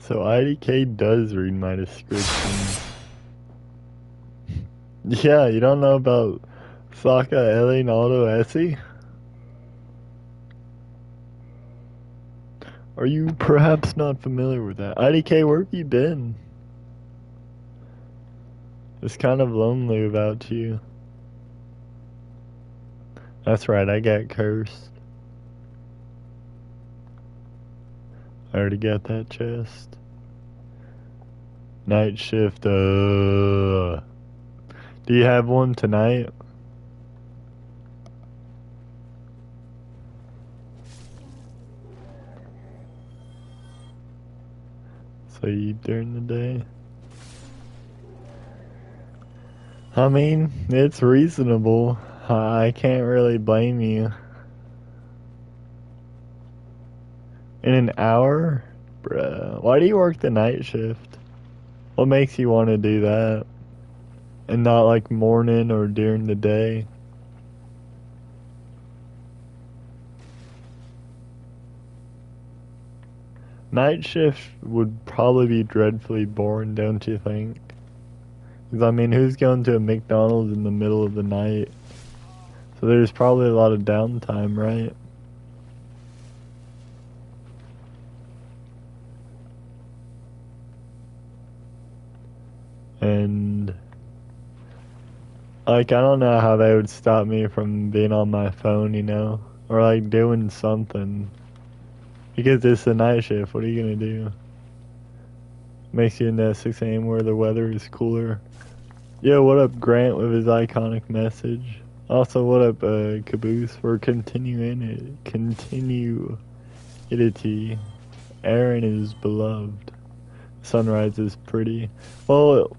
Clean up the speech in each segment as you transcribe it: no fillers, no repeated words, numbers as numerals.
So IDK does read my description. Yeah, you don't know about Sakaelenoldoessi? Are you perhaps not familiar with that? IDK, where have you been? It's kind of lonely without you. That's right, I got cursed. I already got that chest. Night shift, Do you have one tonight? So you eat during the day? I mean, it's reasonable. I can't really blame you. In an hour? Bruh, why do you work the night shift? What makes you want to do that? And not like morning or during the day? Night shift would probably be dreadfully boring, don't you think? Because, I mean, who's going to a McDonald's in the middle of the night? So there's probably a lot of downtime, right? And, like, I don't know how they would stop me from being on my phone, you know? Or, like, doing something. Because it's the night shift, what are you gonna do? Makes you in that 6 a.m. where the weather is cooler. Yo, what up, Grant, with his iconic message? Also, what up, Caboose, for continuing it. Continue it. Aaron is beloved. Sunrise is pretty. Well,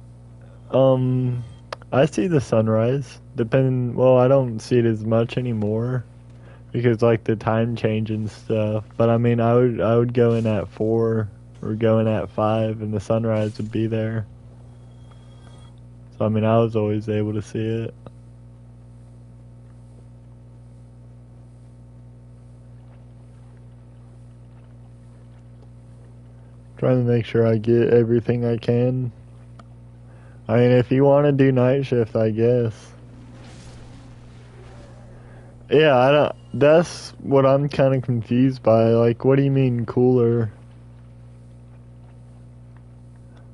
I see the sunrise. Well, I don't see it as much anymore because like the time change and stuff. But I mean, I would go in at 4 or go in at 5, and the sunrise would be there. So I mean, I was always able to see it. Trying to make sure I get everything I can. I mean, if you want to do night shift, I guess. Yeah, I don't. That's what I'm kind of confused by. Like, what do you mean cooler?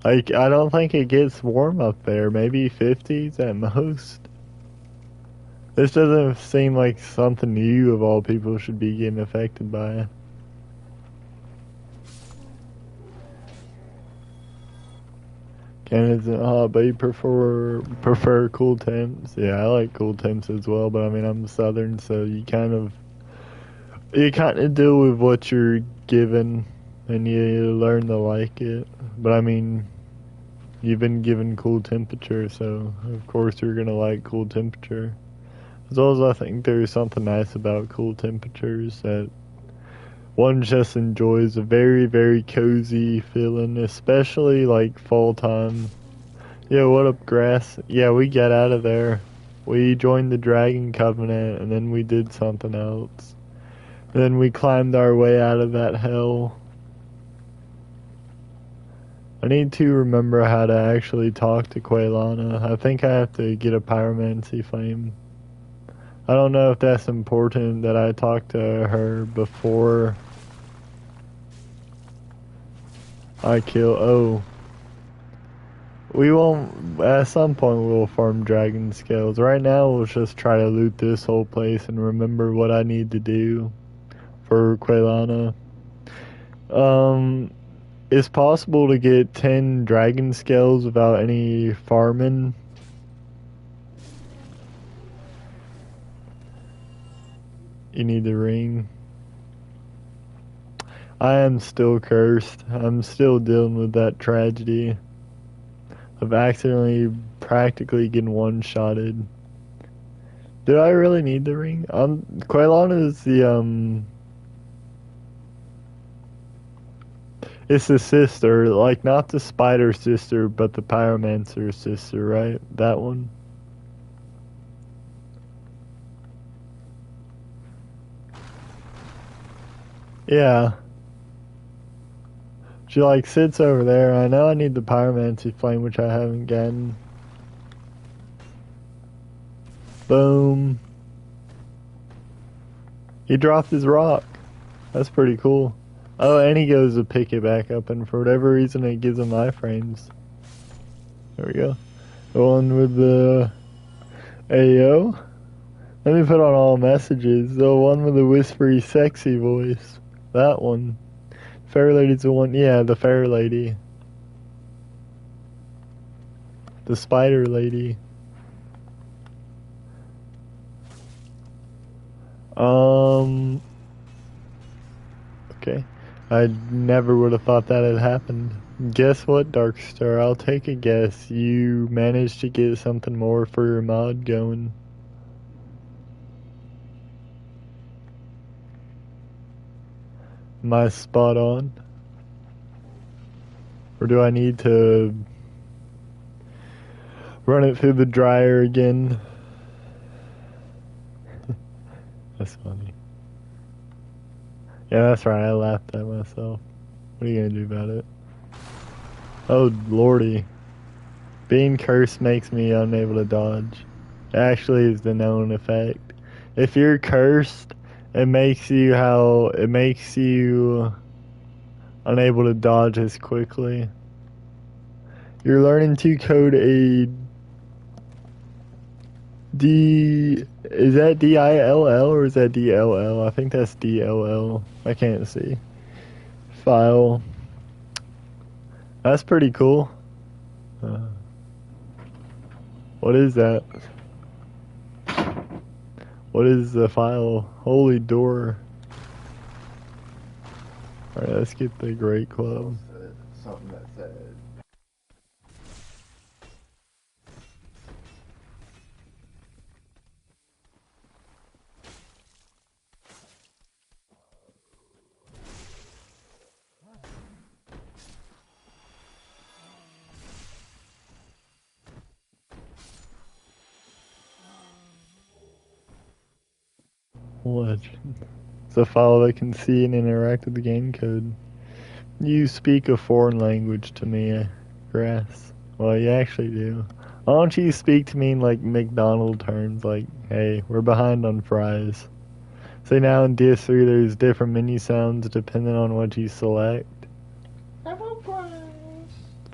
Like, I don't think it gets warm up there. Maybe 50s at most. This doesn't seem like something you, of all people, should be getting affected by. Canada's hot, but you prefer cool temps. Yeah, I like cool temps as well. But I mean, I'm southern, so you kind of deal with what you're given, and you learn to like it. But I mean, you've been given cool temperature, so of course you're gonna like cool temperature. As well as I think there's something nice about cool temperatures that one just enjoys a very, very cozy feeling, especially like fall time. Yeah, what up, grass? Yeah, we got out of there. We joined the Dragon Covenant, and then we did something else. And then we climbed our way out of that hell. I need to remember how to actually talk to Quaylana. I think I have to get a pyromancy flame. I don't know if that's important that I talk to her before I kill. Oh. We won't. At some point, we'll farm dragon scales. Right now, we'll just try to loot this whole place and remember what I need to do for Quaylana. It's possible to get 10 dragon scales without any farming. You need the ring. I am still cursed. I'm still dealing with that tragedy of accidentally practically getting one-shotted. Did I really need the ring? Quaylana is it's the sister, like not the spider sister, but the pyromancer sister, right? That one? Yeah. She like sits over there. I know I need the pyromancy flame, which I haven't gotten. Boom. He dropped his rock. That's pretty cool. Oh, and he goes to pick it back up, and for whatever reason it gives him iframes. There we go. The one with the Ayo. Let me put on all messages. The one with the whispery, sexy voice. That one. Fair Lady's the one. Yeah, the Fair Lady. The Spider Lady. Okay. I never would have thought that had happened. Guess what, Darkstar? I'll take a guess. You managed to get something more for your mod going. Am I spot on? Or do I need to run it through the dryer again? That's funny. Yeah, that's right. I laughed at myself. What are you gonna do about it? Oh, lordy. Being cursed makes me unable to dodge. It actually is the known effect. If you're cursed, it makes you unable to dodge as quickly. You're learning to code a is that DILL or is that DLL? I think that's DLL. I can't see. File. That's pretty cool. What is that? What is the file? Holy door. Alright, let's get the Great Club. Something that said. Legend. It's a file that can see and interact with the game code. You speak a foreign language to me, Grass. Well, you actually do. Why don't you speak to me in like McDonald terms, like, hey, we're behind on fries. So now in DS3 there's different menu sounds depending on what you select. I want fries.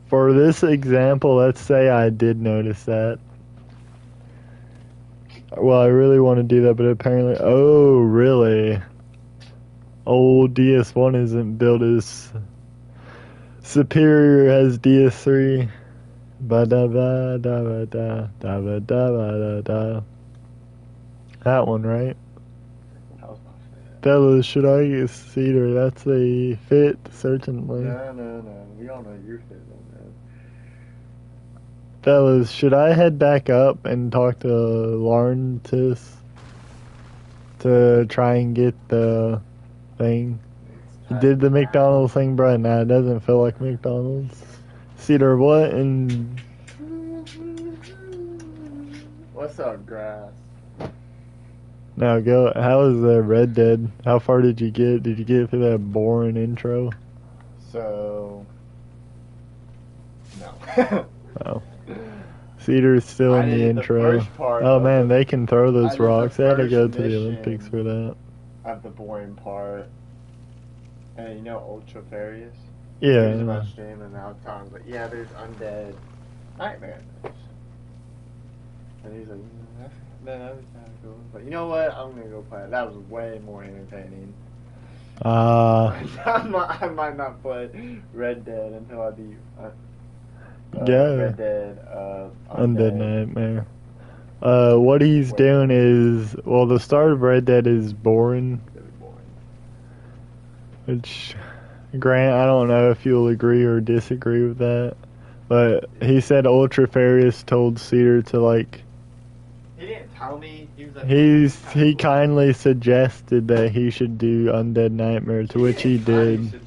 For this example, let's say I did notice that. Well, I really want to do that, but apparently... Oh, really? Old DS1 isn't built as superior as DS3. Ba-da-ba-da-ba-da-da-ba-da-ba-da-da. That one, right? That was my favorite. Fellas, should I get Cedar? That's a fit, certainly. No. We all know you're fit on that. Fellas, should I head back up and talk to Laurentis to try and get the thing? Did the McDonald's thing, bro? Nah, it doesn't feel like McDonald's. Cedar, what? And What's up, Grass? now go. How is the Red Dead? How far did you get? Did you get through that boring intro? So, no. Oh. Cedar's still in the intro. Oh man, they can throw those rocks. They had to go to the Olympics for that. Of the boring part. And you know Ultra Farius? Yeah. He was about stream and now Tom's like, yeah, there's undead nightmares. And he's like, that was kind of cool. But you know what? I'm gonna go play it. That was way more entertaining. I might not play Red Dead until I beat Red Dead Undead Nightmare. What he's doing is, well, the start of Red Dead is boring. Really boring. Which, Grant, I don't know if you'll agree or disagree with that. But he said Ultra Farius told Cedar to like. He didn't tell me. He was like, he kindly suggested that he should do Undead Nightmare, to which he did.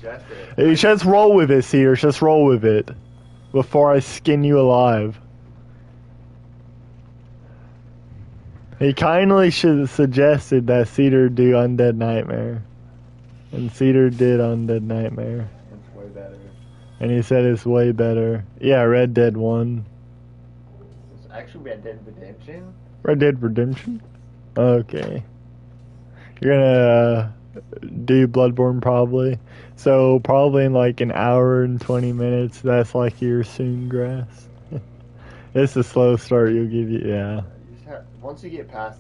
Hey, just roll with it, Cedar. Just roll with it. Before I skin you alive. He kindly suggested that Cedar do Undead Nightmare. And Cedar did Undead Nightmare. It's way better. And he said it's way better. Yeah, Red Dead 1. It's actually Red Dead Redemption. Red Dead Redemption? Okay. You're gonna do Bloodborne probably. So probably in like an hour and 20 minutes, that's like your soon grass. It's a slow start you'll give you, yeah. You just once you get past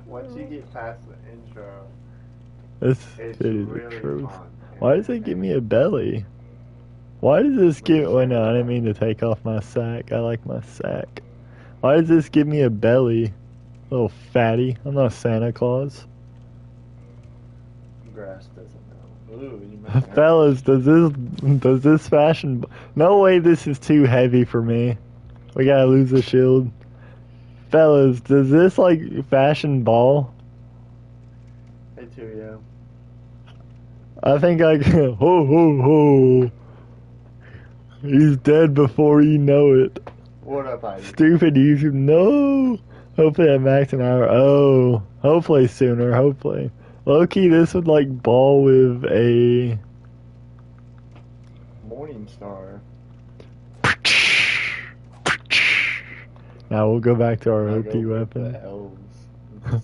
once you get past the intro, It's really the truth. fun. Why does it give me a belly? Why does this give... Wait, no, I didn't mean to take off my sack. I like my sack. Why does this give me a belly? Little fatty. I'm not Santa Claus. Grass doesn't know. Ooh, you might have Fellas, does this fashion... No way this is too heavy for me. We gotta lose the shield. Fellas, does this, like, fashion ball? Hey, too, I think I can... Ho, ho, ho. He's dead before you know it. What up, Ivy? Stupid YouTube. No! Hopefully at max an hour. Oh. Hopefully sooner. Hopefully. Low-key, this would, like, ball with a... Morningstar. Now we'll go back to our OP The weapon. elves.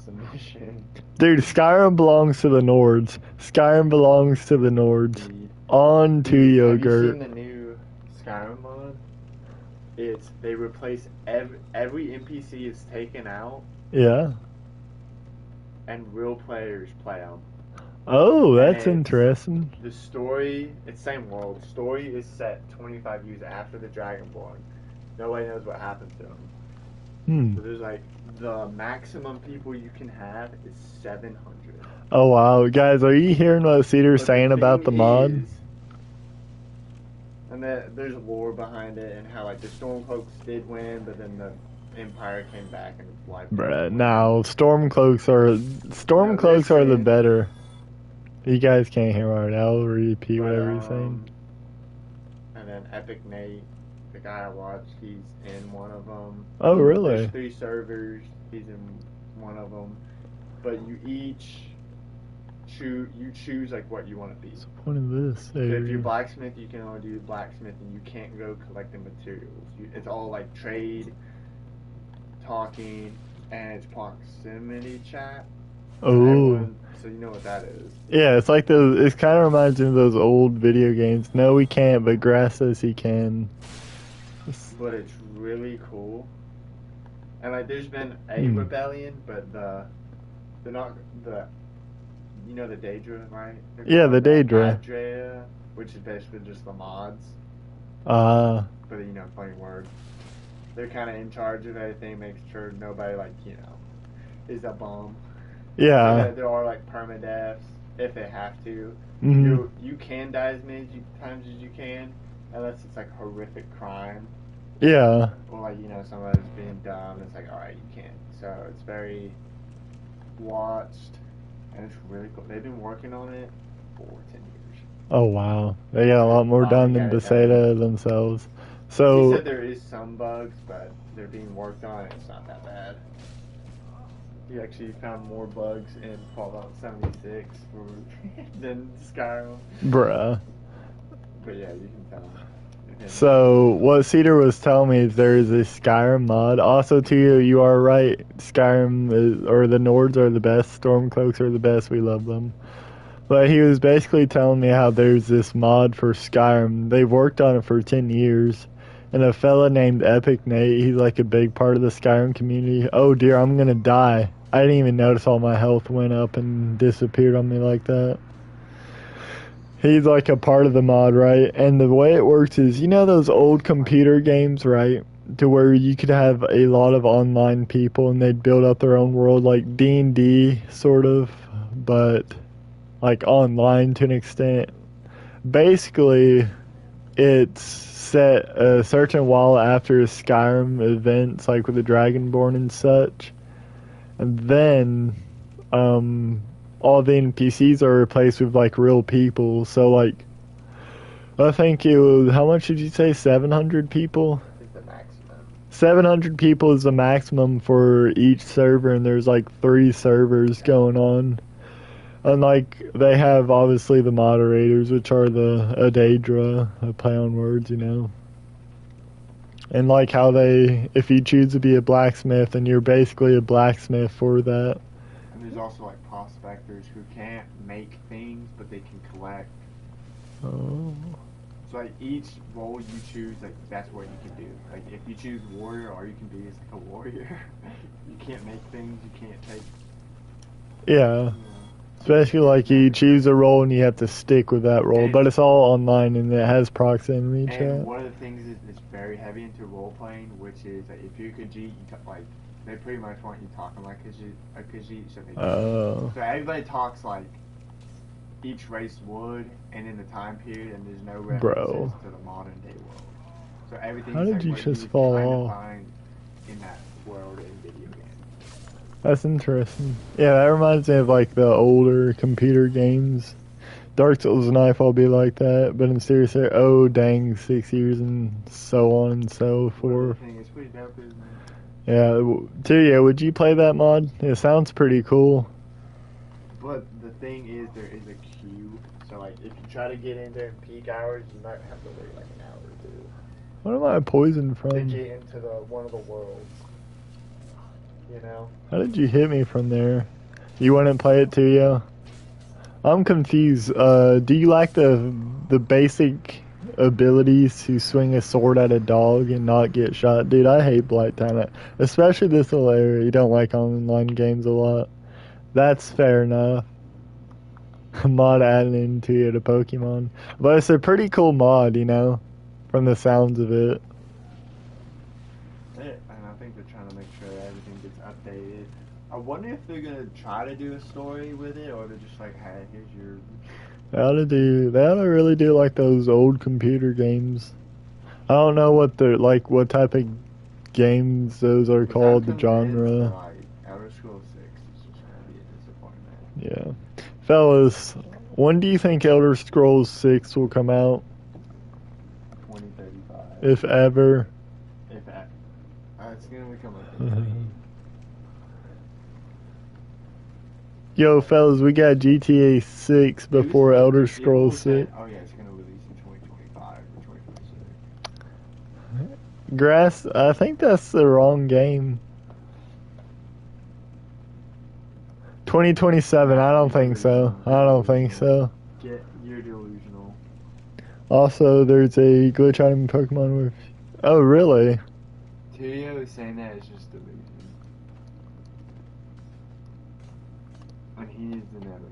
Submission. Dude, Skyrim belongs to the Nords. Skyrim belongs to the Nords. Indeed. On to Have you yogurt. seen the new Skyrim mod? They replace every NPC is taken out Yeah. and real players play them. Oh, that's And interesting. The story, it's same world. Story is set 25 years after the Dragonborn. Nobody knows what happened to them. So there's like the maximum people you can have is 700. Oh wow, guys, are you hearing what Cedar's saying about the mod? And there's lore behind it and how like the Stormcloaks did win, but then the Empire came back and wiped. Bruh, now Stormcloaks are the better. You guys can't hear right now. I'll repeat whatever he's saying. And then Epic Nate, the guy I watched, he's in one of them. Oh really? There's 3 servers. He's in one of them. But you each choose like what you want to be. What's the point of this? So if you're blacksmith, you can only do blacksmith, and you can't go collecting materials. It's all like trade, talking, and it's proximity chat. Oh. So you know what that is. Yeah, it's like those. It kind of reminds me of those old video games. No, we can't, but Grass says he can. But it's really cool. And like, there's been a rebellion, but they're not the. You know the Daedra, right? Yeah, the Daedra. Adria, which is basically just the mods. But you know, funny word. They're kind of in charge of everything, making sure nobody is a bomb. Yeah. So there are like permadeaths if they have to. Mm-hmm. You can die as many times as you can, unless it's like horrific crime. Yeah. Or like somebody's being dumb. It's like, all right, you can't. So it's very watched, and it's really cool. They've been working on it for 10 years. Oh wow, they got a lot more done than Bethesda themselves. So he said there is some bugs, but they're being worked on. And it's not that bad. He actually found more bugs in Fallout 76 than Skyrim. Bruh. But yeah, you can tell. So what Cedar was telling me is there is a Skyrim mod. Also, too, you are right. Skyrim or the Nords are the best. Stormcloaks are the best. We love them. But he was basically telling me how there's this mod for Skyrim. They've worked on it for 10 years. And a fella named Epic Nate, he's like a big part of the Skyrim community. Oh dear, I'm gonna die. I didn't even notice all my health went up and disappeared on me like that. He's like a part of the mod, right? And the way it works is, you know those old computer games, right? To where you could have a lot of online people and they'd build up their own world, like D&D, sort of, but like online to an extent. Basically, it's set a certain while after Skyrim events, like with the Dragonborn and such. And then, all the NPCs are replaced with like real people. So like, I think it was, how much did you say? 700 people? I think the maximum. 700 people is the maximum for each server, and there's like 3 servers going on. And like they have obviously the moderators, which are the Daedra, a play on words, you know. And like how they, if you choose to be a blacksmith, and you're basically a blacksmith for that. And there's also like prospectors who can't make things, but they can collect. Oh. So like each role you choose, like that's what you can do. Like if you choose warrior, all you can be is like a warrior. You can't make things. You can't take. Yeah. Especially like you choose a role and you have to stick with that role, but it's all online and it has proximity chat. And one of the things is it's very heavy into role playing, which is that if you're Khajiit, you like they pretty much want you talking like a Khajiit, so they so everybody talks like each race would, and in the time period, and there's no references to the modern day world. So everything. How did like you what just you fall kind off? of find in that world in video games. That's interesting. Yeah, that reminds me of like the older computer games. Dark Souls and Nightfall be like that, but in serious, oh dang, 6 years and so on and so forth. It's pretty dope, isn't it? Yeah, Tuya, would you play that mod? It sounds pretty cool. But the thing is, there is a queue. So like, if you try to get in there in peak hours, you might have to wait like an hour or two. What am I poisoned To from? get into one of the worlds. You know? How did you hit me from there? You wouldn't play it, Tuya? I'm confused. Do you like the basic abilities to swing a sword at a dog and not get shot? Dude, I hate Blight Talent. Especially this little area. You don't like online games a lot. That's fair enough. Mod added into it a Pokemon. But it's a pretty cool mod, you know? From the sounds of it. And I think they're trying to make sure that everything gets updated. I wonder if they're gonna try to do a story with it, or they're just like, hey, here's your. They ought to really do like those old computer games. I don't know what what type of games those are called, the genre. Like, Elder Scrolls 6 is just gonna be a disappointment. Yeah. Fellas, when do you think Elder Scrolls 6 will come out? 2035. If ever. If ever. It's gonna become like Yo, fellas, we got GTA 6 before Elder Scrolls 6. Oh yeah, it's gonna release in 2025 or 2026. Grass, I think that's the wrong game. 2027, I don't think so. You're delusional. Also, there's a glitch item in Pokemon with... Oh, really? Tuyo is saying that it's just delusion. And he's the never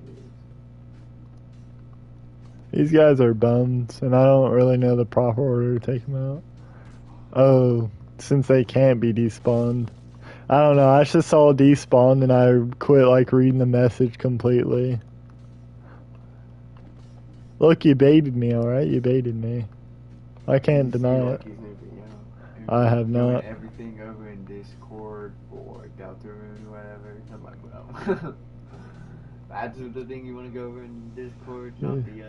is. These guys are bums, and I don't really know the proper order to take them out. Oh, since they can't be despawned. I don't know, I just saw despawned and I quit like reading the message completely. Look, you baited me, alright? You baited me. I can't deny it. I have not. Everything over in Discord or Deltarune or whatever. I'm like, well, that's the thing you want to go over in Discord, not the.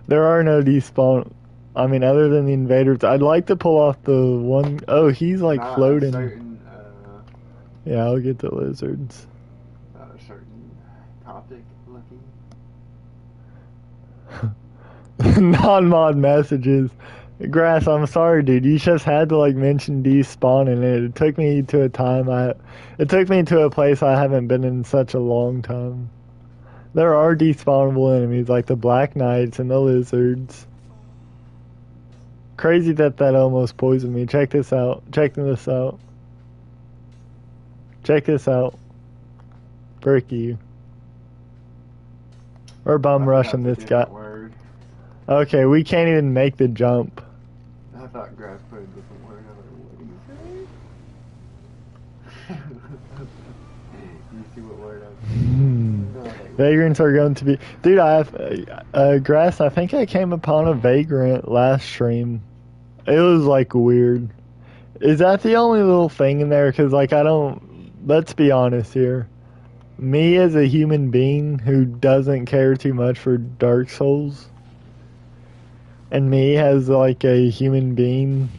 There are no despawn. I mean, other than the invaders, I'd like to pull off the one oh he's like floating. Yeah, I'll get the lizards. A certain topic looking. Non-mod messages. Grass, I'm sorry, dude. You just had to like mention despawning it. It took me to a place I haven't been in such a long time. There are despawnable enemies like the Black Knights and the lizards. Crazy that almost poisoned me. Check this out. Check this out. Check this out. Frick you. We're bum rushing this guy. Okay, we can't even make the jump. I thought Grass put a different word. I was like, what do you say? You see what word I'm Vagrants are going to be... Dude, I have... Grass, I think I came upon a vagrant last stream. It was, like, weird. Is that the only little thing in there? Because, like, I don't... Let's be honest here. Me as a human being who doesn't care too much for Dark Souls, and me as like a human being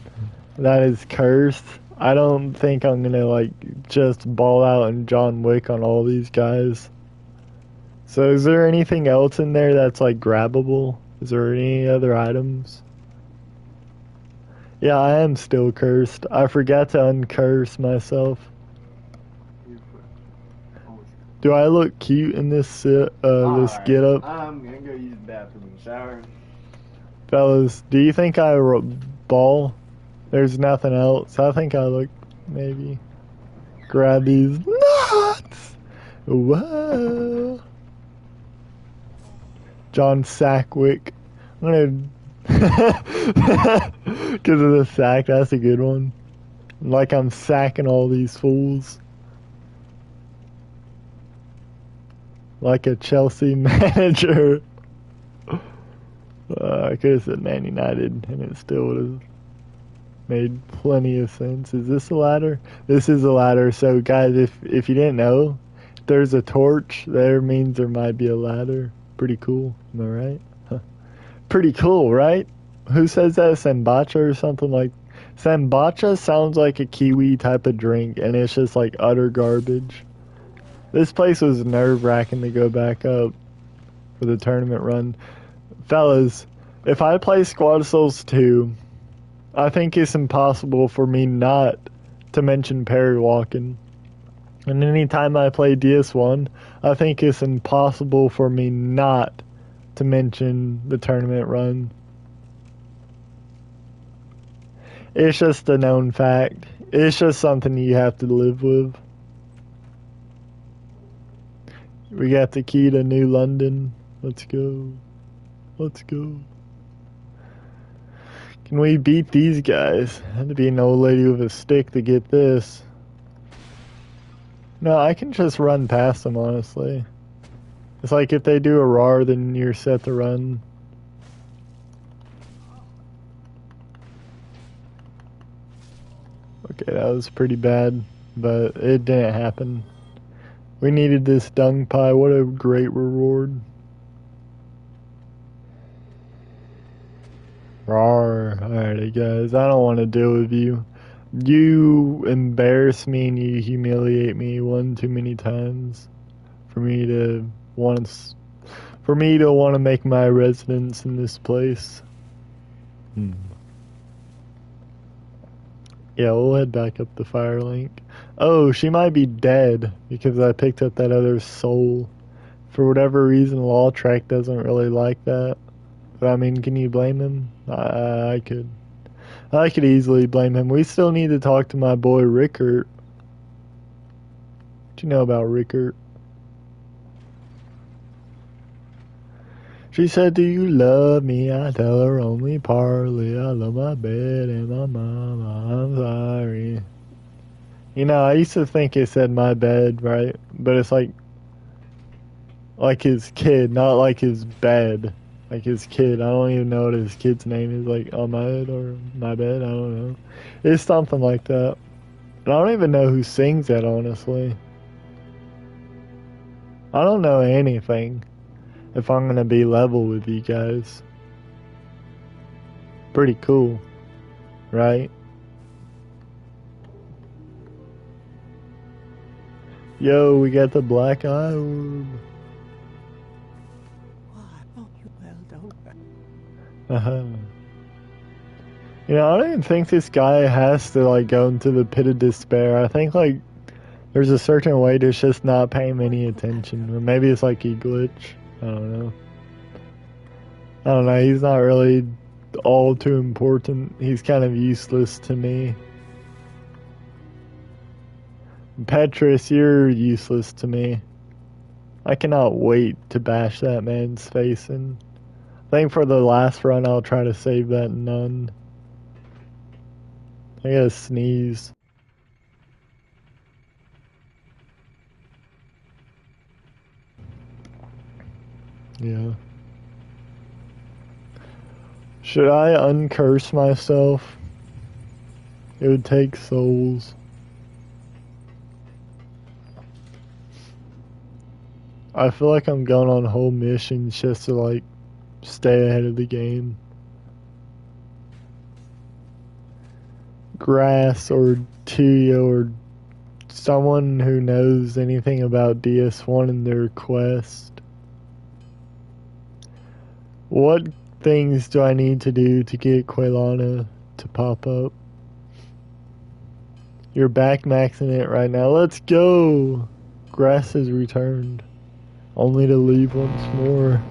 that is cursed, I don't think I'm gonna like just ball out and John Wick on all these guys. So is there anything else in there that's like grabbable? Is there any other items? Yeah, I am still cursed. I forgot to uncurse myself. Do I look cute in this this get up? I'm gonna go use the bathroom and shower. Fellas, do you think I ball? There's nothing else. I think I look maybe. Grab these nuts. Whoa. John Sackwick. I'm gonna. Because of the sack, that's a good one. Like I'm sacking all these fools. Like a Chelsea manager. I could have said Man United, and it still would have made plenty of sense. Is this a ladder? This is a ladder. So, guys, if you didn't know, if there's a torch there, means there might be a ladder. Pretty cool. Am I right? Huh. Pretty cool, right? Who says that? Sambacha or something like? Sambacha sounds like a Kiwi type of drink, and it's just like utter garbage. This place was nerve-wracking to go back up for the tournament run. Fellas, if I play Squad of Souls 2, I think it's impossible for me not to mention Perry walking. And anytime I play DS1, I think it's impossible for me not to mention the tournament run. It's just a known fact. It's just something you have to live with. We got the key to New London. Let's go. Let's go. Can we beat these guys? Had to be an old lady with a stick to get this. No, I can just run past them, honestly. It's like if they do a RAR, then you're set to run. Okay, that was pretty bad, but it didn't happen. We needed this dung pie. What a great reward. Rawr. Alrighty, guys. I don't want to deal with you. You embarrass me and you humiliate me one too many times for me to want to make my residence in this place. Yeah, we'll head back up the fire link. Oh, she might be dead because I picked up that other soul. For whatever reason, Law Track doesn't really like that. But, I mean, can you blame him? I could. I could easily blame him. We still need to talk to my boy Rickert. What you know about Rickert? She said, do you love me? I tell her only partly. I love my bed and my mama. I'm sorry. You know, I used to think it said my bed, right? But it's like his kid, not like his bed. Like his kid. I don't even know what his kid's name is. Like Ahmed or my bed. I don't know. It's something like that. And I don't even know who sings that, honestly. I don't know anything. If I'm gonna be level with you guys. Pretty cool. Right? Yo, we got the black eye orb. You know, I don't even think this guy has to like go into the pit of despair. I think like there's a certain way to just not pay him any attention. Or maybe it's like he glitch. I don't know. I don't know. He's not really all too important. He's kind of useless to me. Petrus, you're useless to me. I cannot wait to bash that man's face in. I think for the last run, I'll try to save that nun. I gotta sneeze. Yeah. Should I uncurse myself? It would take souls. I feel like I'm going on whole missions just to like stay ahead of the game. Grass or Tio or someone who knows anything about DS1 and their quest. What things do I need to do to get Quailana to pop up? You're back maxing it right now. Let's go! Grass has returned. Only to leave once more.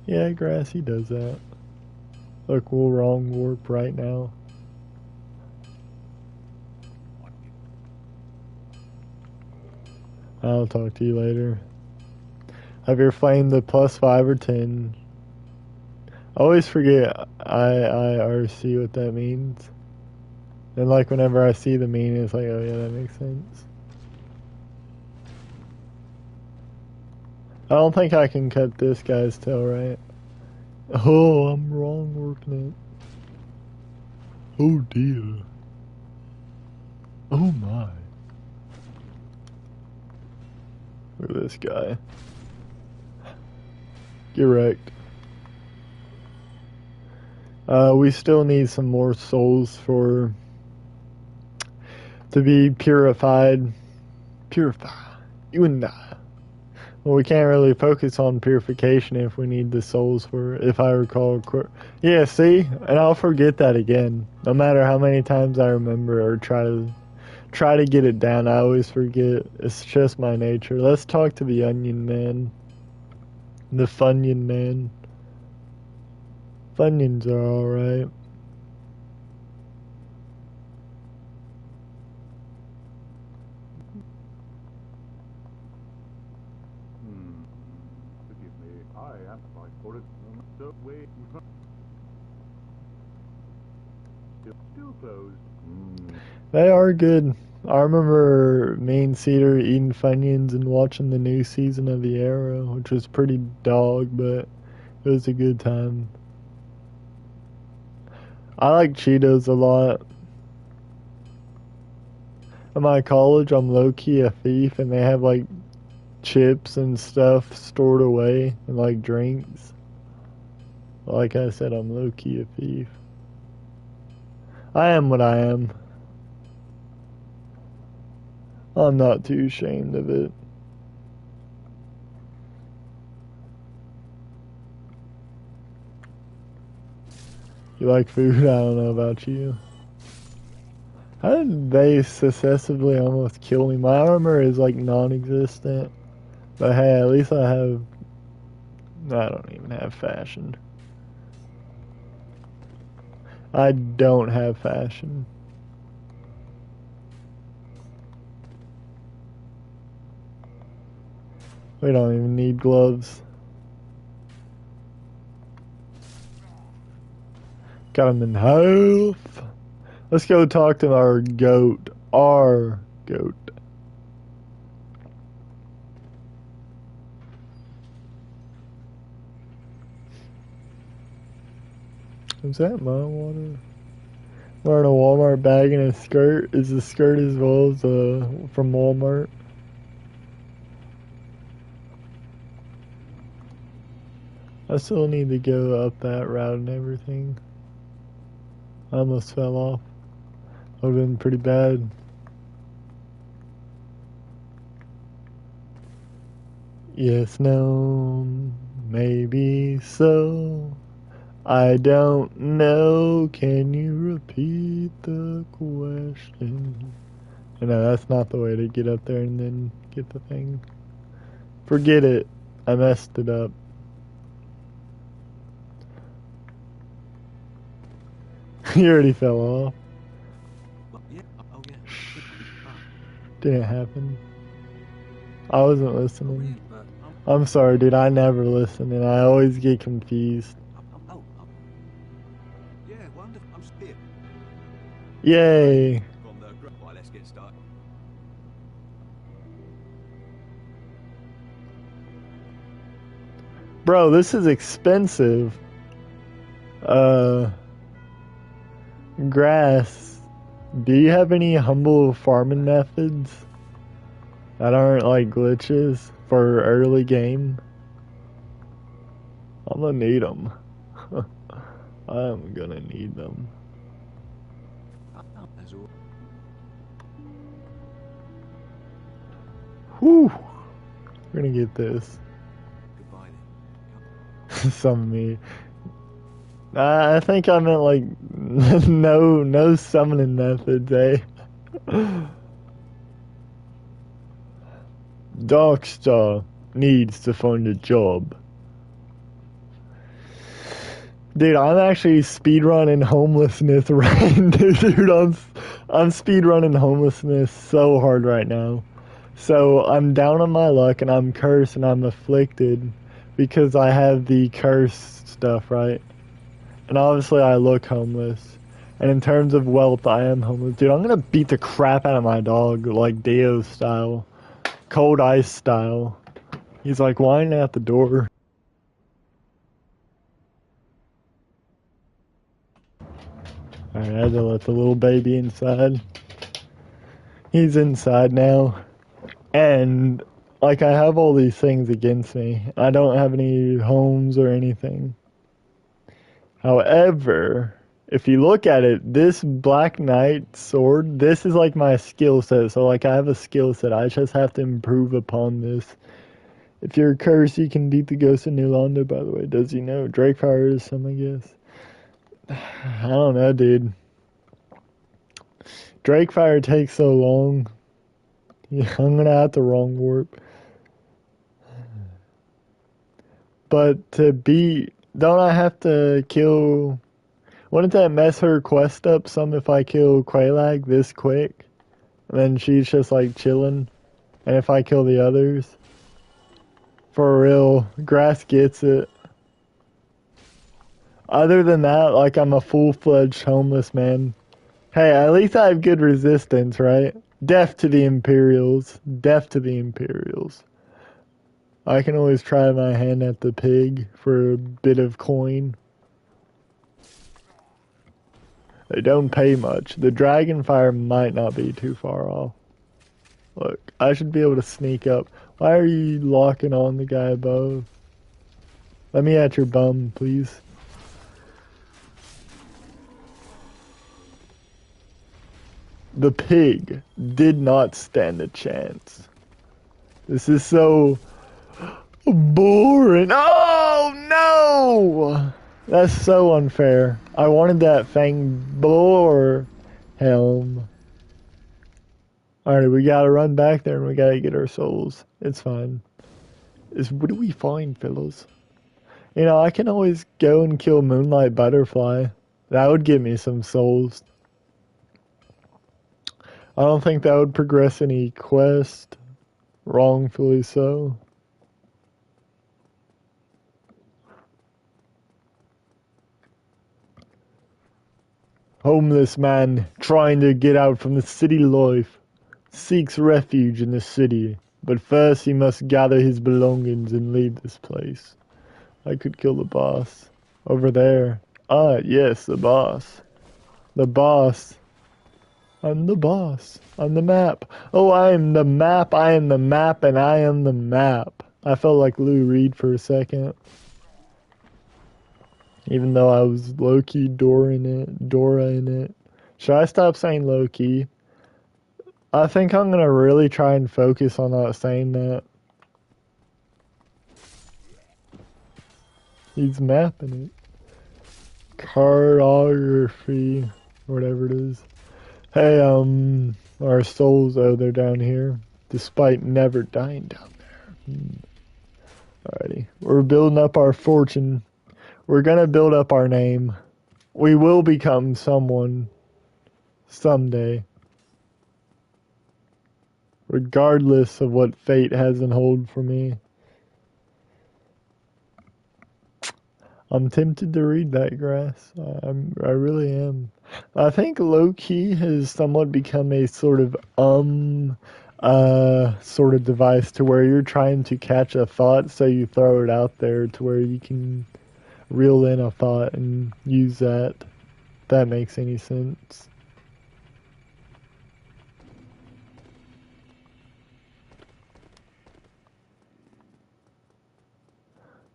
Yeah, Grassy does that. Look, we'll wrong warp right now. I'll talk to you later. Have your flame the +5 or 10? I always forget IIRC what that means. And like whenever I see the meaning, it's like, oh yeah, that makes sense. I don't think I can cut this guy's tail, right? Oh, I'm wrong working it. Oh dear. Oh my. Look at this guy. Get wrecked. We still need some more souls to be purified. Purify. You and I. Well, we can't really focus on purification if we need the souls for, if I recall. Yeah, see? And I'll forget that again. No matter how many times I remember or try to get it down, I always forget. It's just my nature. Let's talk to the onion man. The Funyun man. Funyuns are alright. Forgive me, I am like for it. So wait. Still closed. They are good. I remember me and Cedar eating Funyuns and watching the new season of The Arrow, which was pretty dog, but it was a good time. I like Cheetos a lot. At my college, I'm low-key a thief, and they have, like, chips and stuff stored away, and, like, drinks. Like I said, I'm low-key a thief. I am what I am. I'm not too ashamed of it. You like food? I don't know about you. How did they successively almost kill me? My armor is like non-existent. But hey, at least I don't even have fashion. I don't have fashion. We don't even need gloves. Got him in half. Let's go talk to our goat. Our goat. Is that my water? Wearing a Walmart bag and a skirt. Is the skirt as well as from Walmart? I still need to go up that route and everything. I almost fell off. Would have been pretty bad. Yes, no, maybe so. I don't know. Can you repeat the question? No, that's not the way to get up there and then get the thing. Forget it. I messed it up. You already fell off. Yeah. Oh, yeah. Didn't happen. I wasn't listening. But, I'm sorry, dude. I never listen, and I always get confused. yeah, wonderful. I'm here. Yay! Right, let's get started. Bro, this is expensive. Grass. Do you have any humble farming methods that aren't like glitches for early game? I'm gonna need them. I'm gonna need them. Whew. We're gonna get this. Goodbye then. Some of me. I think I meant like no summoning methods, eh? Darkstar needs to find a job. Dude, I'm actually speedrunning homelessness right dude, I'm speedrunning homelessness so hard right now. So I'm down on my luck and I'm cursed and I'm afflicted because I have the curse stuff, right? And obviously I look homeless. And in terms of wealth, I am homeless. Dude, I'm gonna beat the crap out of my dog, like Dio style. Cold ice style. He's like whining at the door. Alright, I had to let the little baby inside. He's inside now. And, like, I have all these things against me. I don't have any homes or anything. However, if you look at it, this Black Knight sword, this is like my skill set. So, like, I have a skill set. I just have to improve upon this. If you're cursed, you can beat the ghost of New Londo, by the way. Does he know? Drakefire is some, I guess. I don't know, dude. Drakefire takes so long. Yeah, I'm gonna have to wrong warp. But to beat, don't I have to kill? Wouldn't that mess her quest up some if I kill Quelaag this quick? And then she's just like chilling. And if I kill the others? For real, Grass gets it. Other than that, like I'm a full-fledged homeless man. Hey, at least I have good resistance, right? Death to the Imperials. Death to the Imperials. I can always try my hand at the pig for a bit of coin. They don't pay much. The Dragonfire might not be too far off. Look, I should be able to sneak up. Why are you locking on the guy above? Let me at your bum, please. The pig did not stand a chance. This is so boring. Oh no! That's so unfair. I wanted that Fang Boar helm. Alright, we gotta run back there and we gotta get our souls. It's fine. What do we find, fellows? You know, I can always go and kill Moonlight Butterfly. That would give me some souls. I don't think that would progress any quest. Wrongfully so. Homeless man trying to get out from the city life seeks refuge in the city, but first he must gather his belongings and leave this place. I could kill the boss. Over there. Ah, yes, the boss. The boss. I'm the boss. I'm the map. Oh, I am the map. I am the map, and I am the map. I felt like Lou Reed for a second. Even though I was low-key Dora in it. Should I stop saying low-key? I think I'm gonna really try and focus on not saying that. He's mapping it. Cartography. Whatever it is. Hey, our souls, oh, they're down here. Despite never dying down there. Alrighty. We're building up our fortune. We're gonna build up our name. We will become someone. Someday. Regardless of what fate has in hold for me. I'm tempted to read that, Grass. I really am. I think low-key has somewhat become a sort of sort of device to where you're trying to catch a thought, so you throw it out there to where you can reel in a thought and use that. If that makes any sense.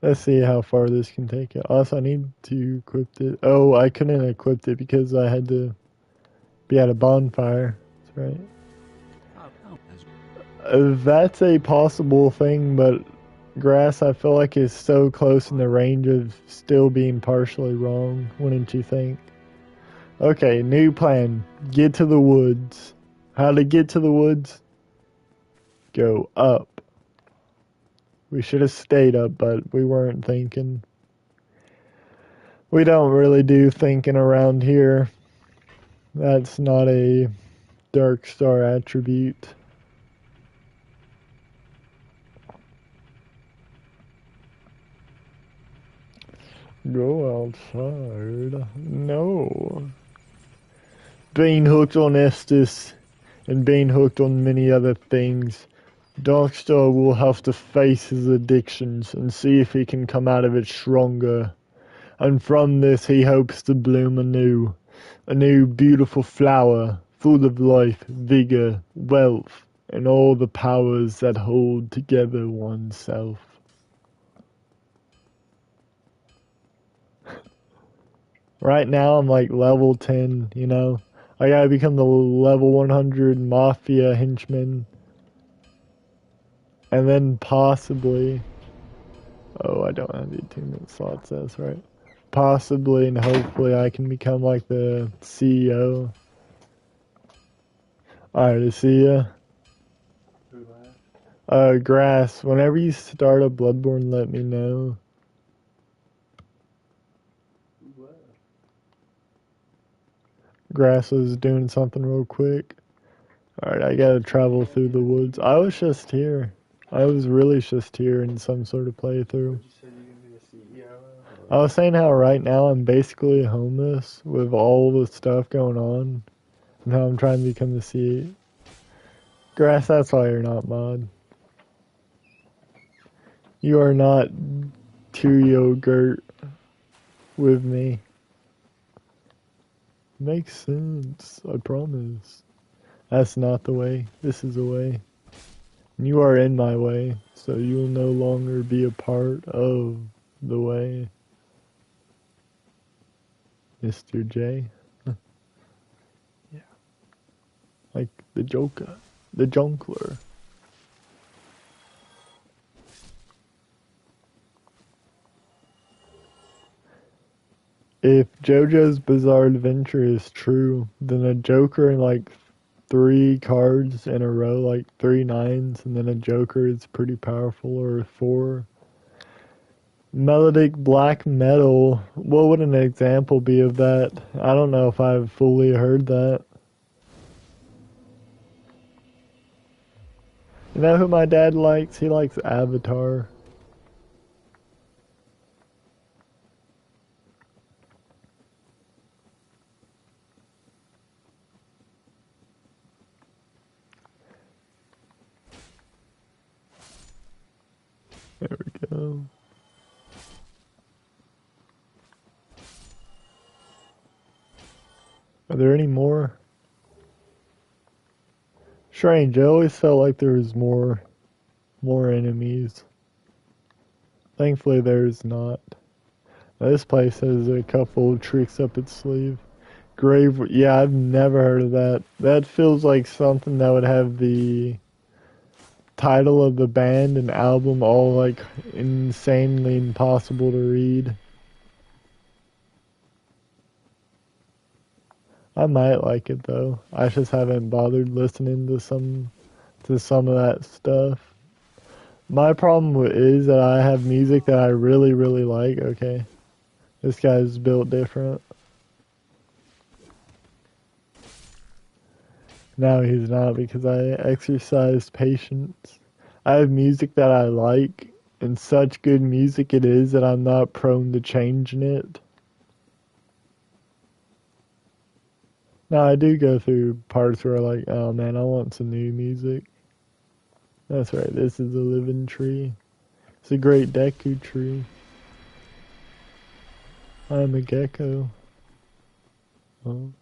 Let's see how far this can take it. Also, I need to equip it. Oh, I couldn't equip it because I had to be at a bonfire. That's right. That's a possible thing, but grass I feel like is so close in the range of still being partially wrong, wouldn't you think? Okay, new plan. Get to the woods. How to get to the woods? Go up. We should have stayed up, but we weren't thinking. We don't really do thinking around here. That's not a Dark Star attribute. Go outside. No. Being hooked on Estes and being hooked on many other things, Darkstar will have to face his addictions and see if he can come out of it stronger. And from this he hopes to bloom anew. A new beautiful flower, full of life, vigor, wealth, and all the powers that hold together oneself. Right now I'm like level 10, you know? I gotta become the level 100 Mafia henchman. And then possibly... Oh, I don't have the attunement slots, that's right. Possibly and hopefully I can become like the CEO. Alright, I see ya. Grass, whenever you start a Bloodborne, let me know. Grass was doing something real quick. Alright, I gotta travel through the woods. I was just here. I was really just here in some sort of playthrough. I was saying how right now I'm basically homeless with all the stuff going on. And how I'm trying to become the CEO. Grass, that's why you're not mod. You are not too yogurt with me. Makes sense, I promise. That's not the way. This is the way. And you are in my way, so you will no longer be a part of the way. Mr. J. Yeah. Like the Joker. The Jonkler. If JoJo's Bizarre Adventure is true, then a Joker and like 3 cards in a row, like 3 nines, and then a Joker is pretty powerful, or 4. Melodic black metal, what would an example be of that? I don't know if I've fully heard that. You know who my dad likes? He likes Avatar. There we go. Are there any more? Strange, I always felt like there was more enemies. Thankfully there's not. Now, this place has a couple of tricks up its sleeve. Grave, yeah, I've never heard of that. That feels like something that would have the title of the band and album all like insanely impossible to read. I might like it though. I just haven't bothered listening to some of that stuff. My problem is that I have music that I really, really like. Okay. This guy's built different. No, he's not, because I exercise patience. I have music that I like, and such good music it is that I'm not prone to changing it. Now, I do go through parts where I'm like, oh man, I want some new music. That's right, this is a living tree. It's a great Deku tree. I'm a gecko. Oh.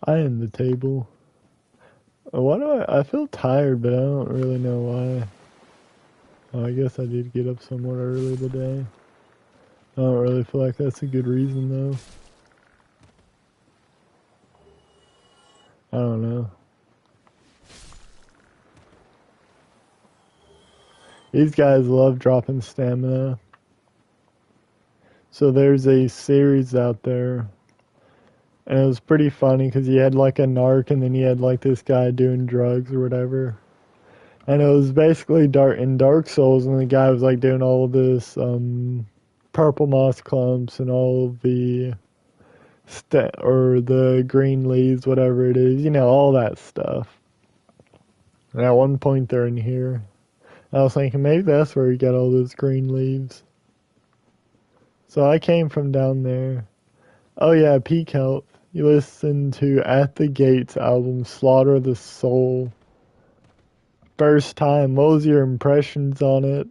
I am the table. Why do I feel tired, but I don't really know why. Oh, I guess I did get up somewhat early today. I don't really feel like that's a good reason, though. I don't know. These guys love dropping stamina. So there's a series out there. And it was pretty funny because you had like a narc and then you had like this guy doing drugs or whatever. And it was basically in Dark Souls, and the guy was like doing all of this purple moss clumps and all of the or the green leaves, whatever it is, all that stuff. And at one point they're in here. I was thinking maybe that's where he got all those green leaves. So I came from down there. Oh yeah, Peak Health. You listen to At the Gates album, Slaughter the Soul. First time, what was your impressions on it?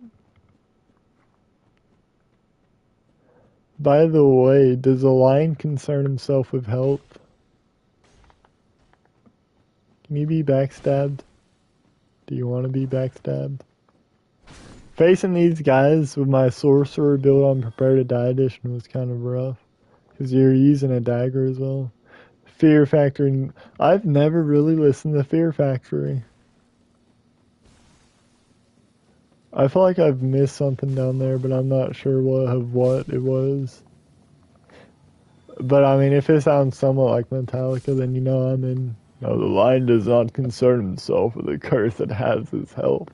By the way, does the lion concern himself with health? Can you be backstabbed? Do you want to be backstabbed? Facing these guys with my sorcerer build on Prepare to Die edition was kind of rough. Because you're using a dagger as well. Fear Factory. I've never really listened to Fear Factory. I feel like I've missed something down there, but I'm not sure what it was. But I mean, if it sounds somewhat like Metallica, then I'm in. No, the lion does not concern himself with the curse that has his health.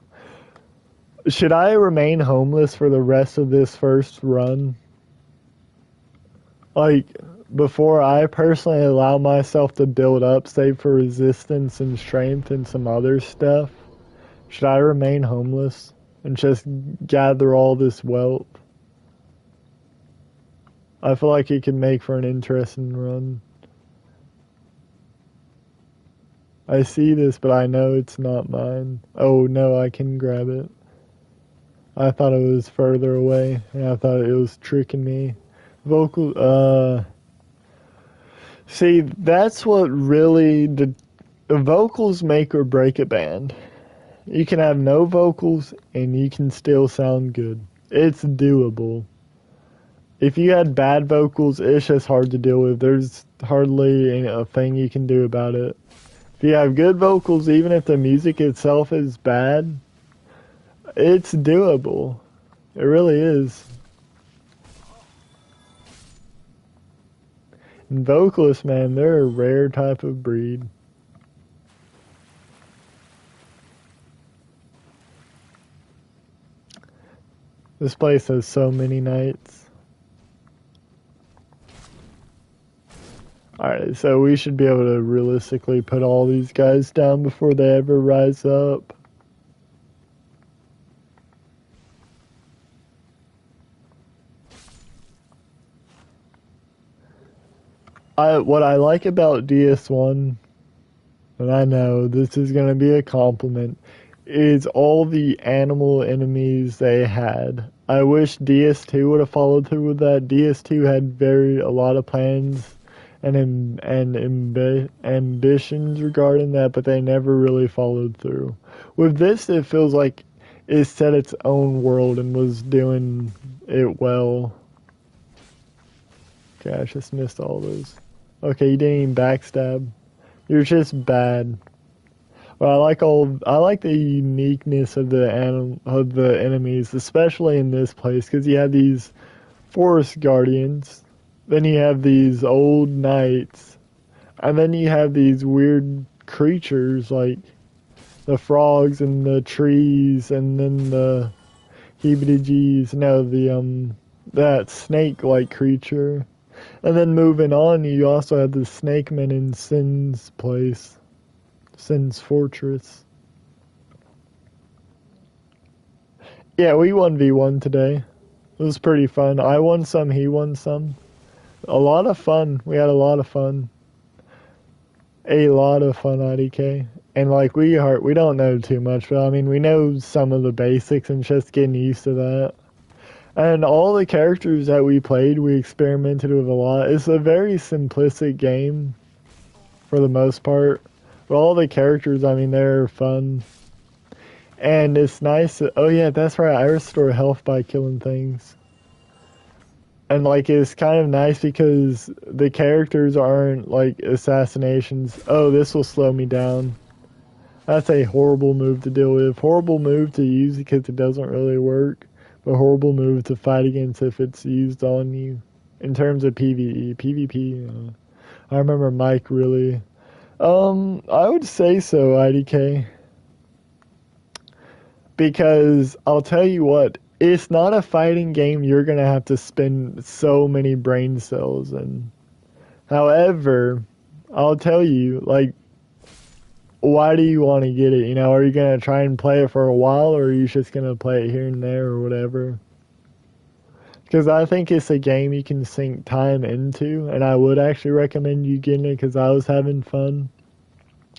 Should I remain homeless for the rest of this first run? Like, before I personally allow myself to build up, save for resistance and strength and some other stuff, should I remain homeless and just gather all this wealth? I feel like it could make for an interesting run. I see this, but I know it's not mine. Oh no, I can grab it. I thought it was further away, and I thought it was tricking me. See, that's what really the vocals make or break a band. You can have no vocals and you can still sound good. It's doable. If you had bad vocals, it's just hard to deal with. There's hardly a thing you can do about it. If you have good vocals, even if the music itself is bad, it's doable. It really is. And vocalists, man, they're a rare type of breed. This place has so many nights. Alright, so we should be able to realistically put all these guys down before they ever rise up. What I like about DS1, and I know this is going to be a compliment, is all the animal enemies they had. I wish DS2 would have followed through with that. DS2 had a lot of plans and ambitions regarding that, but they never really followed through. With this, it feels like it set its own world and was doing it well. Okay, I just missed all those. Okay, you didn't even backstab. You're just bad. But I like the uniqueness of the enemies, especially in this place, because you have these forest guardians, then you have these old knights, and then you have these weird creatures like the frogs and the trees, and then the that snake-like creature. And then moving on, you also have the snake men in Sin's place. Sin's Fortress. Yeah, we 1v1 today. It was pretty fun. I won some, he won some. A lot of fun. We had a lot of fun. A lot of fun, IDK. And like, we don't know too much, but I mean, we know some of the basics and just getting used to that. And all the characters that we played, we experimented with a lot. It's a very simplistic game, for the most part. But all the characters, I mean, they're fun. And it's nice. Oh yeah, that's right. I restore health by killing things. And like it's kind of nice because the characters aren't like assassinations. Oh, this will slow me down. That's a horrible move to deal with. Horrible move to use because it doesn't really work. But horrible move to fight against if it's used on you. In terms of PvE. PvP, I remember Mike really. I would say so, IDK. Because I'll tell you what, it's not a fighting game you're going to have to spend so many brain cells in. However, I'll tell you, like, why do you want to get it? You know, are you going to try and play it for a while, or are you just going to play it here and there or whatever? Because I think it's a game you can sink time into, and I would actually recommend you getting it because I was having fun.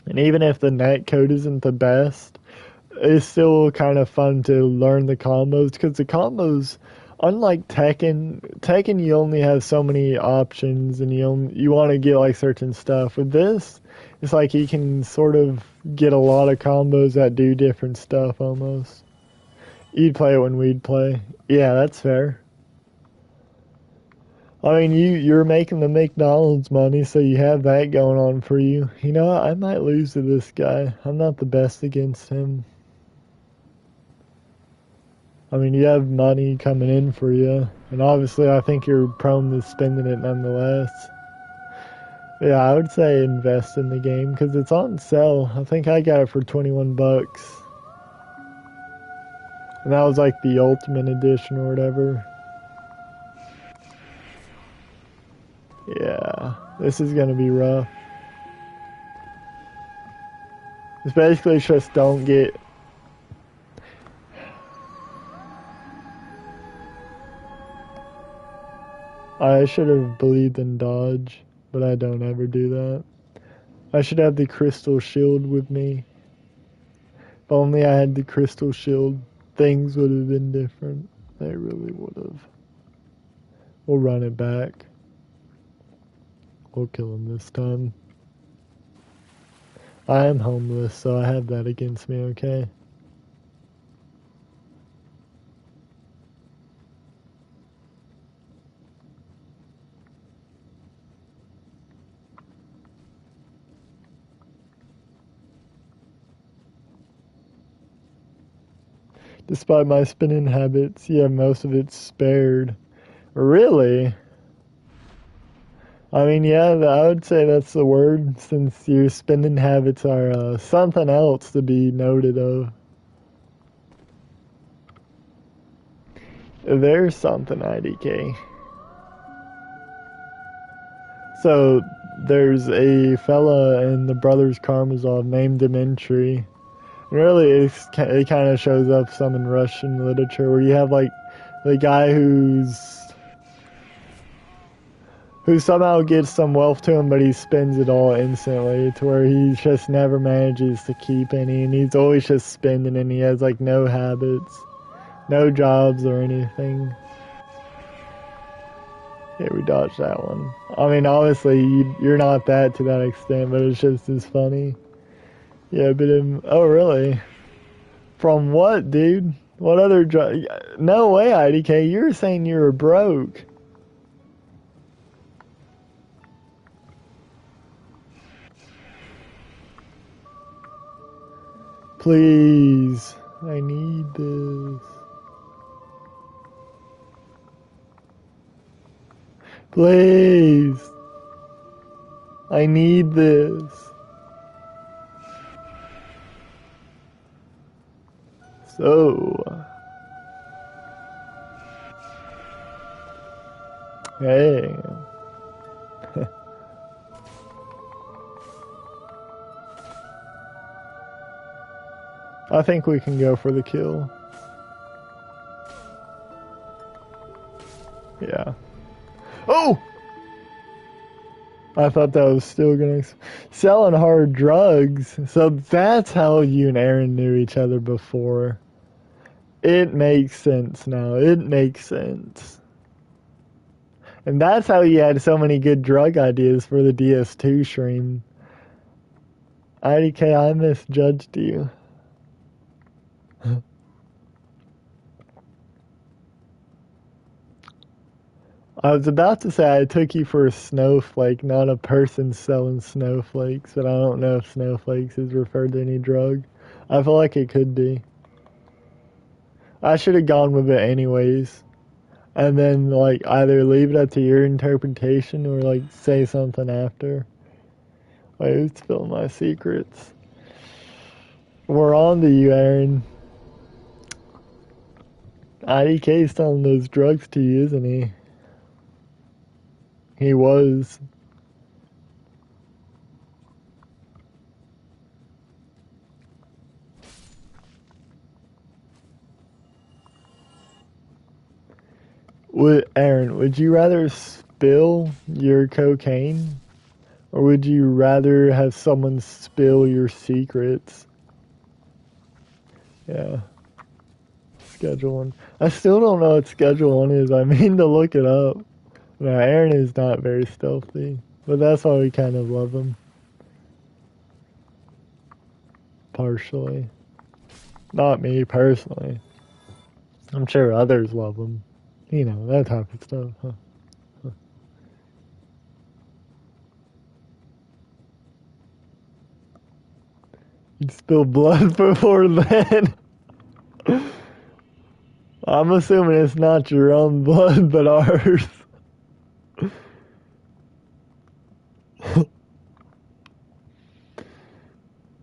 And even if the net code isn't the best, it's still kind of fun to learn the combos because the combos, unlike Tekken you only have so many options and you want to get like certain stuff. With this, it's like you can sort of get a lot of combos that do different stuff almost. You'd play it when we'd play. Yeah, that's fair. I mean, you're making the McDonald's money, so you have that going on for you. You know what? I might lose to this guy. I'm not the best against him. I mean, you have money coming in for you, and obviously I think you're prone to spending it nonetheless. Yeah, I would say invest in the game, because it's on sale. I think I got it for 21 bucks. And that was like the Ultimate Edition or whatever. Yeah, this is gonna be rough. It's basically just don't get... I should have believed in dodge, but I don't ever do that. I should have the crystal shield with me. If only I had the crystal shield, things would have been different. They really would have. We'll run it back. We'll kill him this time. I am homeless, so I have that against me, okay? Despite my spinning habits, yeah, most of it's spared. Really? I mean, yeah, I would say that's the word, since your spinning habits are something else to be noted of. There's something, IDK. So, there's a fella in the Brothers Karamazov named Dmitri. Really, it kind of shows up some in Russian literature where you have like the guy who somehow gets some wealth to him, but he spends it all instantly to where he just never manages to keep any, and he's always just spending, and he has like no habits, no jobs or anything. Yeah, we dodged that one. I mean, obviously you're not that to that extent, but it's just as funny. Yeah, but oh really? From what, dude? What other job? No way, IDK. You're saying you were broke. Please. I need this. Please. I need this. So. Hey. I think we can go for the kill. Yeah. Oh! I thought that was still gonna... Selling hard drugs. So that's how you and Aaron knew each other before. It makes sense now. It makes sense. And that's how you had so many good drug ideas for the DS2 stream. IDK, I misjudged you. I was about to say I took you for a snowflake, not a person selling snowflakes, but I don't know if snowflakes is referred to any drug. I feel like it could be. I should have gone with it anyways. And then, like, either leave it up to your interpretation or, like, say something after. Wait, who's spilling my secrets? We're on to you, Aaron. IDK's selling those drugs to you, isn't he? He was. Aaron, would you rather spill your cocaine? Or would you rather have someone spill your secrets? Yeah. Schedule 1. I still don't know what Schedule 1 is. I mean to look it up. No, Aaron is not very stealthy. But that's why we kind of love him. Partially. Not me, personally. I'm sure others love him. You know, that type of stuff. Huh? You'd spill blood before then. I'm assuming it's not your own blood, but ours.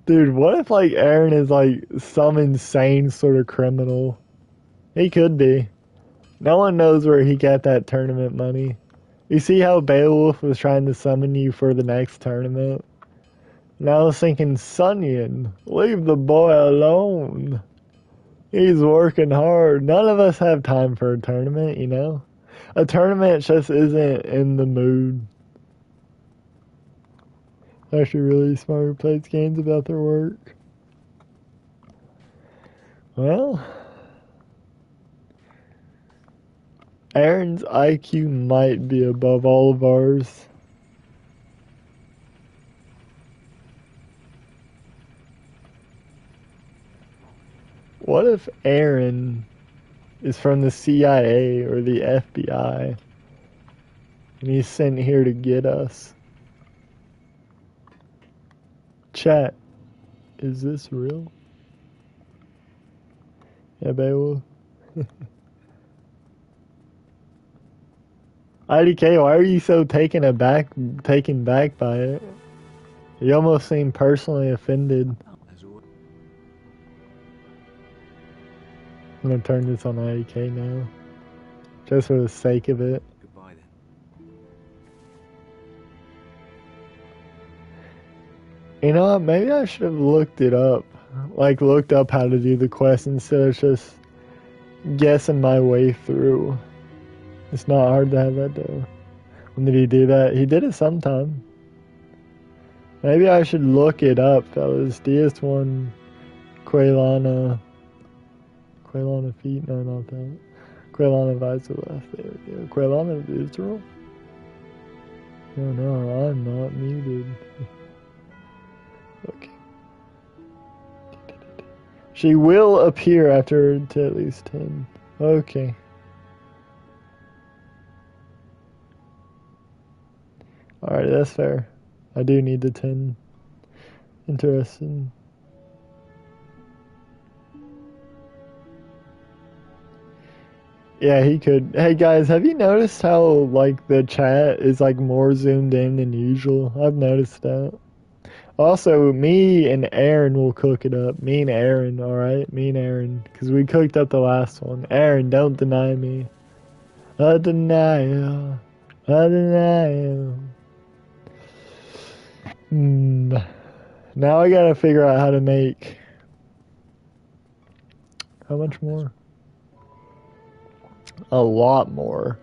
Dude, what if, like, Aaron is, like, some insane sort of criminal? He could be. No one knows where he got that tournament money. You see how Beowulf was trying to summon you for the next tournament? And I was thinking, Sunyan, leave the boy alone. He's working hard. None of us have time for a tournament, you know? A tournament just isn't in the mood. Actually really smart who plays games about their work. Well, Aaron's IQ might be above all of ours. What if Aaron is from the CIA or the FBI and he's sent here to get us? Chat, is this real? Yeah, Beowulf. IDK, why are you so taken back by it? You almost seem personally offended. As always. I'm gonna turn this on IDK now. Just for the sake of it. Goodbye then. You know what? Maybe I should have looked it up. Like, looked up how to do the quest instead of just guessing my way through. It's not hard to have that do. When did he do that? He did it sometime. Maybe I should look it up, fellas. DS1 Quaylana feet? No, not that. Quaylana visor left. There we go. Quaylana visceral? No, I'm not muted. Okay. She will appear after to at least 10. Okay. Alright, that's fair. I do need the 10. Interesting. Yeah, he could. Hey guys, have you noticed how, like, the chat is, like, more zoomed in than usual? I've noticed that. Also, me and Aaron will cook it up. Me and Aaron, alright? Me and Aaron. Because we cooked up the last one. Aaron, don't deny me. A denial. A denial. Now I gotta figure out how to make... How much more? A lot more.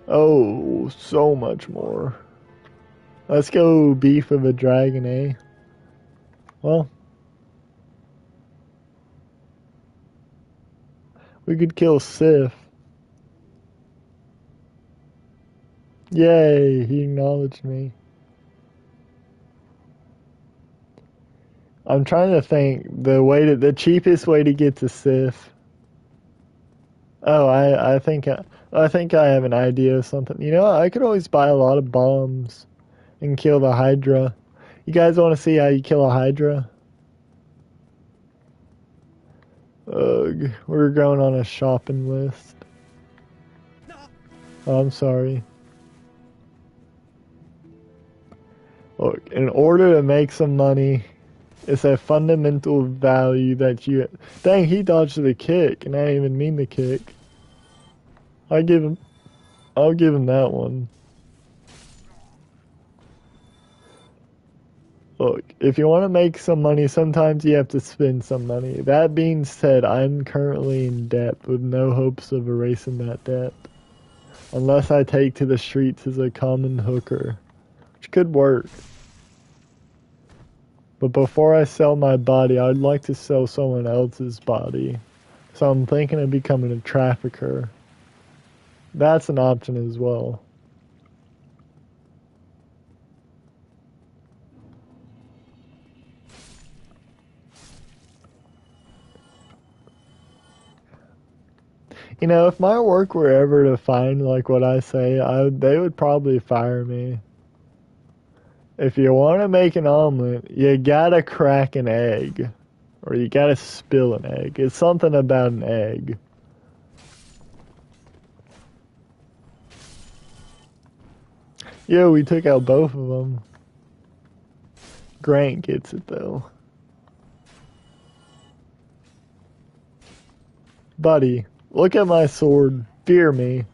Oh, so much more. Let's go beef of a dragon, eh? Well, we could kill Sif. Yay, he acknowledged me. I'm trying to think the cheapest way to get to Sif. Oh, I think I have an idea of something. You know, I could always buy a lot of bombs and kill the Hydra. You guys want to see how you kill a Hydra? Ugh, we're going on a shopping list. Oh, I'm sorry. Look, in order to make some money, it's a fundamental value that you... Dang, he dodged the kick, and I didn't even mean the kick. I'll give him that one. Look, if you want to make some money, sometimes you have to spend some money. That being said, I'm currently in debt with no hopes of erasing that debt. Unless I take to the streets as a common hooker, which could work. But before I sell my body, I'd like to sell someone else's body. So I'm thinking of becoming a trafficker. That's an option as well. You know, if my work were ever to find like what I say, they would probably fire me. If you want to make an omelet, you gotta crack an egg. Or you gotta spill an egg. It's something about an egg. Yo, we took out both of them. Grant gets it though. Buddy, look at my sword. Fear me.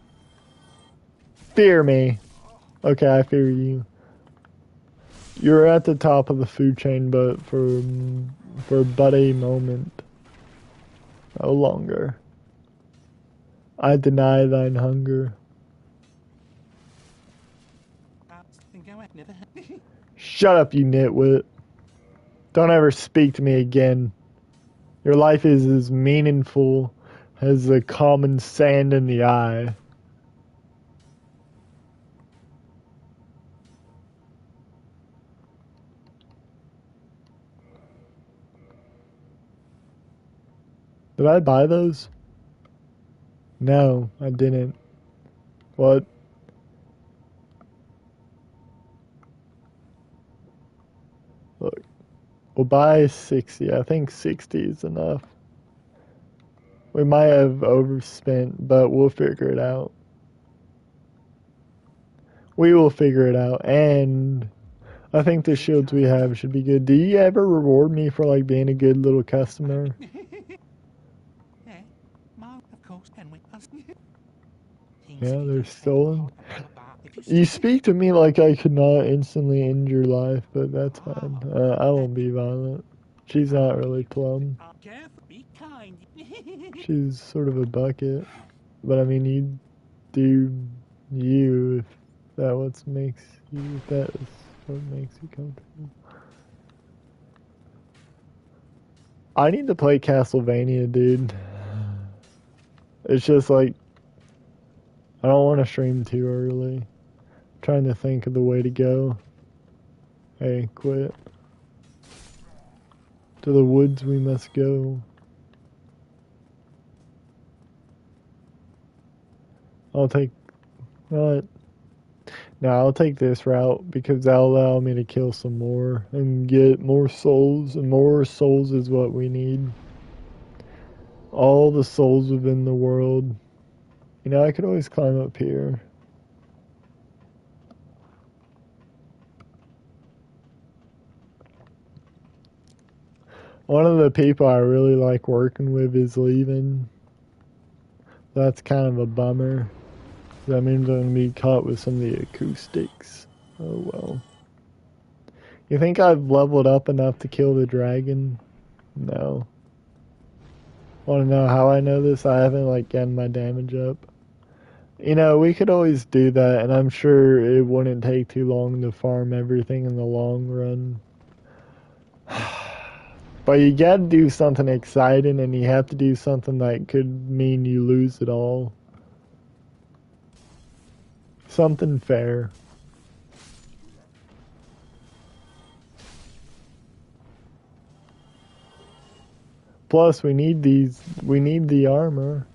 Fear me. Okay, I fear you. You're at the top of the food chain, but for but a moment. No longer. I deny thine hunger. Shut up, you nitwit. Don't ever speak to me again. Your life is as meaningful as the common sand in the eye. Did I buy those? No, I didn't. What? Look, we'll buy 60. I think 60 is enough. We might have overspent, but we'll figure it out. We will figure it out, and I think the shields we have should be good. Do you ever reward me for like being a good little customer? Yeah, they're stolen. You speak to me like I could not instantly end your life, but that's fine. I won't be violent. She's not really plumb. She's sort of a bucket. But I mean, you do you if that what makes you, if that is what makes you comfortable. I need to play Castlevania, dude. It's just like, I don't want to stream too early. I'm trying to think of the way to go. Hey, quit. To the woods we must go. I'll take... What? No, I'll take this route because that'll allow me to kill some more and get more souls, and more souls is what we need. All the souls within the world. You know, I could always climb up here. One of the people I really like working with is leaving. That's kind of a bummer. That means I'm going to be caught with some of the acoustics. Oh well. You think I've leveled up enough to kill the dragon? No. Want to know how I know this? I haven't like gotten my damage up. You know, we could always do that, and I'm sure it wouldn't take too long to farm everything in the long run. But you gotta do something exciting, and you have to do something that could mean you lose it all. Something fair. Plus, we need the armor.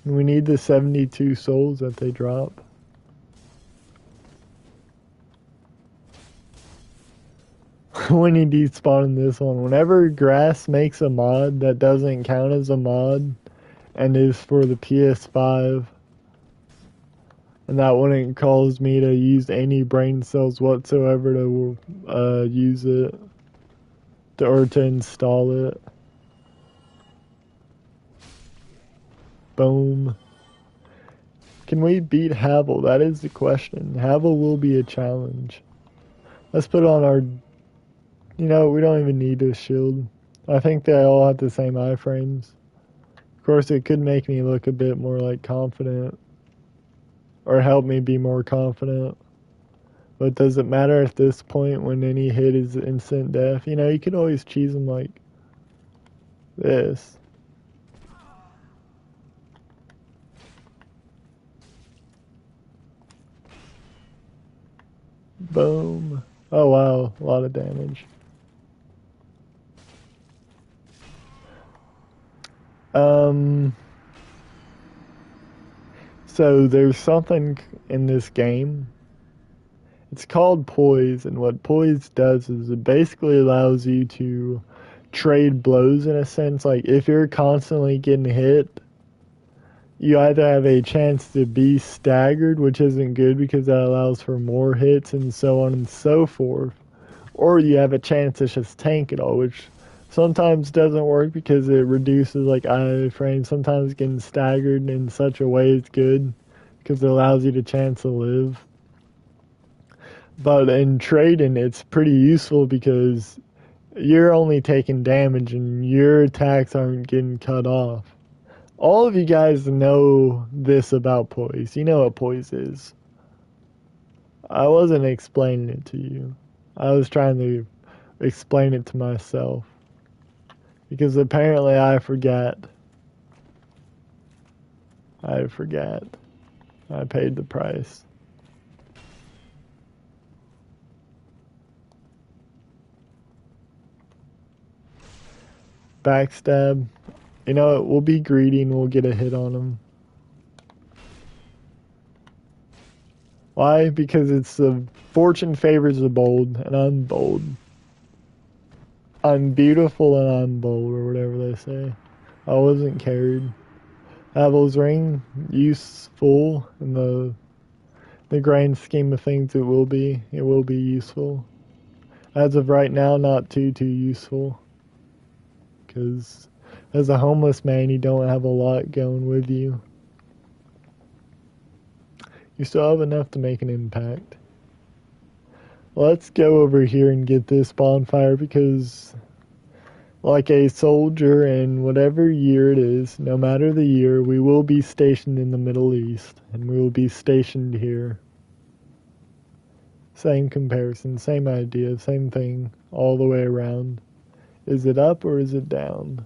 We need the 72 souls that they drop. We need despawning this one. Whenever grass makes a mod that doesn't count as a mod and is for the PS5, and that wouldn't cause me to use any brain cells whatsoever to use it or to install it. Boom. Can we beat Havel? That is the question. Havel will be a challenge. Let's put on our... You know, we don't even need a shield. I think they all have the same iframes. Of course, it could make me look a bit more, like, confident. Or help me be more confident. But does it matter at this point when any hit is instant death? You know, you could always cheese them like this. Boom. Oh wow, a lot of damage. So there's something in this game. It's called poise, and what poise does is it basically allows you to trade blows in a sense. Like if you're constantly getting hit, you either have a chance to be staggered, which isn't good because that allows for more hits and so on and so forth, or you have a chance to just tank it all, which sometimes doesn't work because it reduces like iframes. Sometimes getting staggered in such a way is good because it allows you the chance to live. But in trading, it's pretty useful because you're only taking damage and your attacks aren't getting cut off. All of you guys know this about poise. You know what poise is. I wasn't explaining it to you. I was trying to explain it to myself. Because apparently I forgot. I forgot. I paid the price. Backstab. You know what? We'll be greedy and we'll get a hit on him. Why? Because it's the fortune favors the bold, and I'm bold. I'm beautiful and I'm bold, or whatever they say. I wasn't carried. Havel's ring, useful in the grand scheme of things. It will be. It will be useful. As of right now, not too useful. Because as a homeless man, you don't have a lot going with you. You still have enough to make an impact. Let's go over here and get this bonfire because, like a soldier in whatever year it is, no matter the year, we will be stationed in the Middle East, and we will be stationed here. Same comparison, same idea, same thing, all the way around. Is it up or is it down?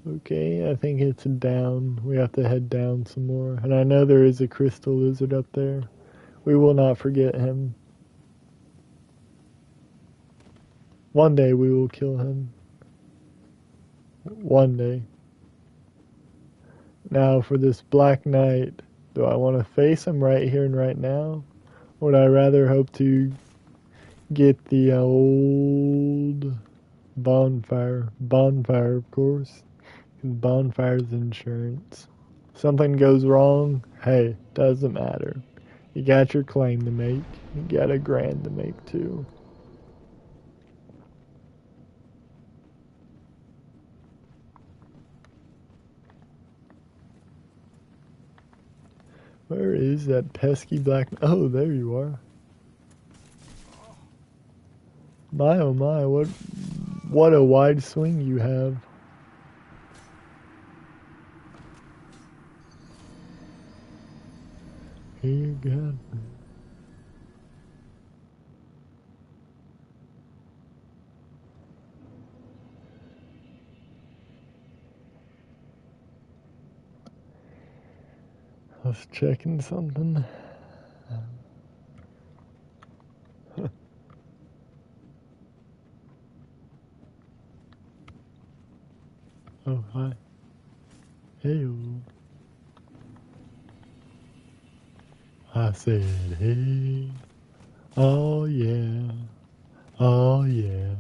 Okay, I think it's down. We have to head down some more. And I know there is a crystal lizard up there. We will not forget him. One day we will kill him. One day. Now for this Black Knight, do I want to face him right here and right now? Or would I rather hope to get the old bonfire? Bonfire, of course. Because bonfire's insurance. Something goes wrong, hey, doesn't matter. You got your claim to make. You got a grand to make too. Where is that pesky black... Oh, there you are. My oh my, what a wide swing you have. Here you go. I was checking something. Oh, hi. Hey. I said, hey. Oh yeah. Oh yeah.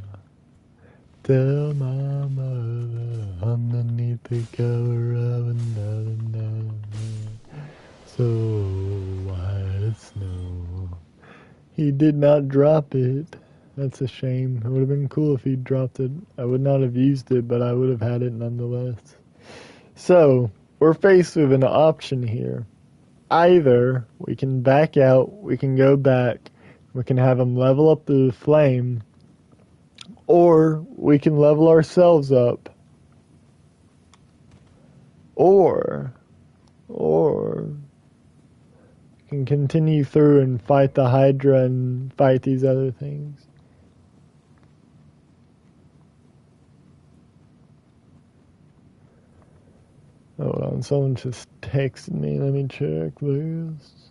Tell my mother underneath the cover of another night. So white as snow. He did not drop it. That's a shame. It would have been cool if he dropped it. I would not have used it, but I would have had it nonetheless. So, we're faced with an option here. Either we can back out, we can go back, we can have him level up the flame, or we can level ourselves up. Or can continue through and fight the Hydra and fight these other things. Hold on, someone just texted me. Let me check this.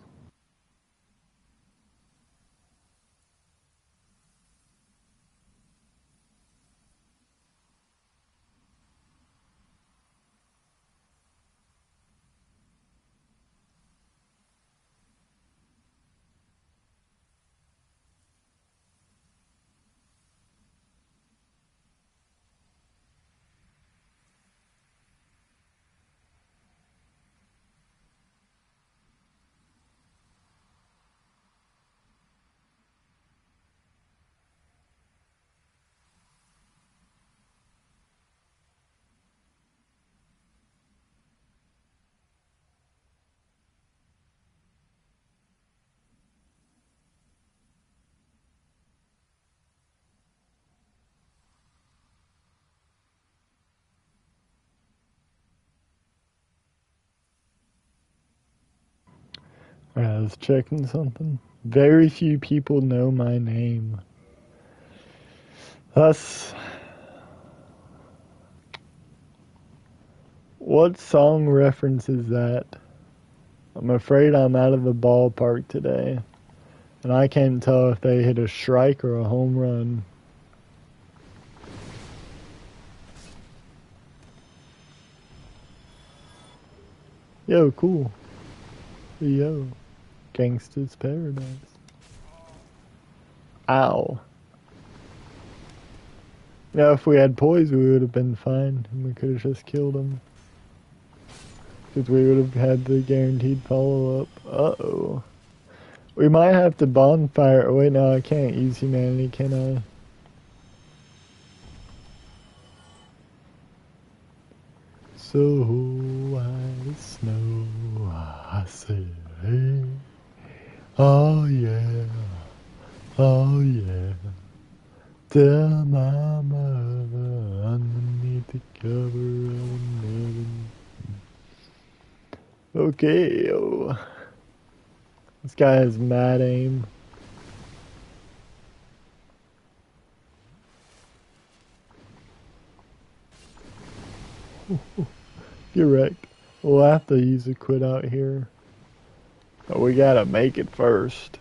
I was checking something. Very few people know my name. That's... What song reference is that? I'm afraid I'm out of the ballpark today. And I can't tell if they hit a strike or a home run. Yo, cool. Yo. Gangsta's Paradise. Ow. Now, if we had poise, we would have been fine. And we could have just killed him. Because we would have had the guaranteed follow-up. Uh-oh. We might have to bonfire. Oh, wait, no, I can't use humanity, can I? So white snow, I said, hey. Oh, yeah. Oh, yeah. Tell my mother underneath the cover of another. Okay, oh. This guy has mad aim. You're wrecked. We'll have to use a quit out here. But we gotta make it first.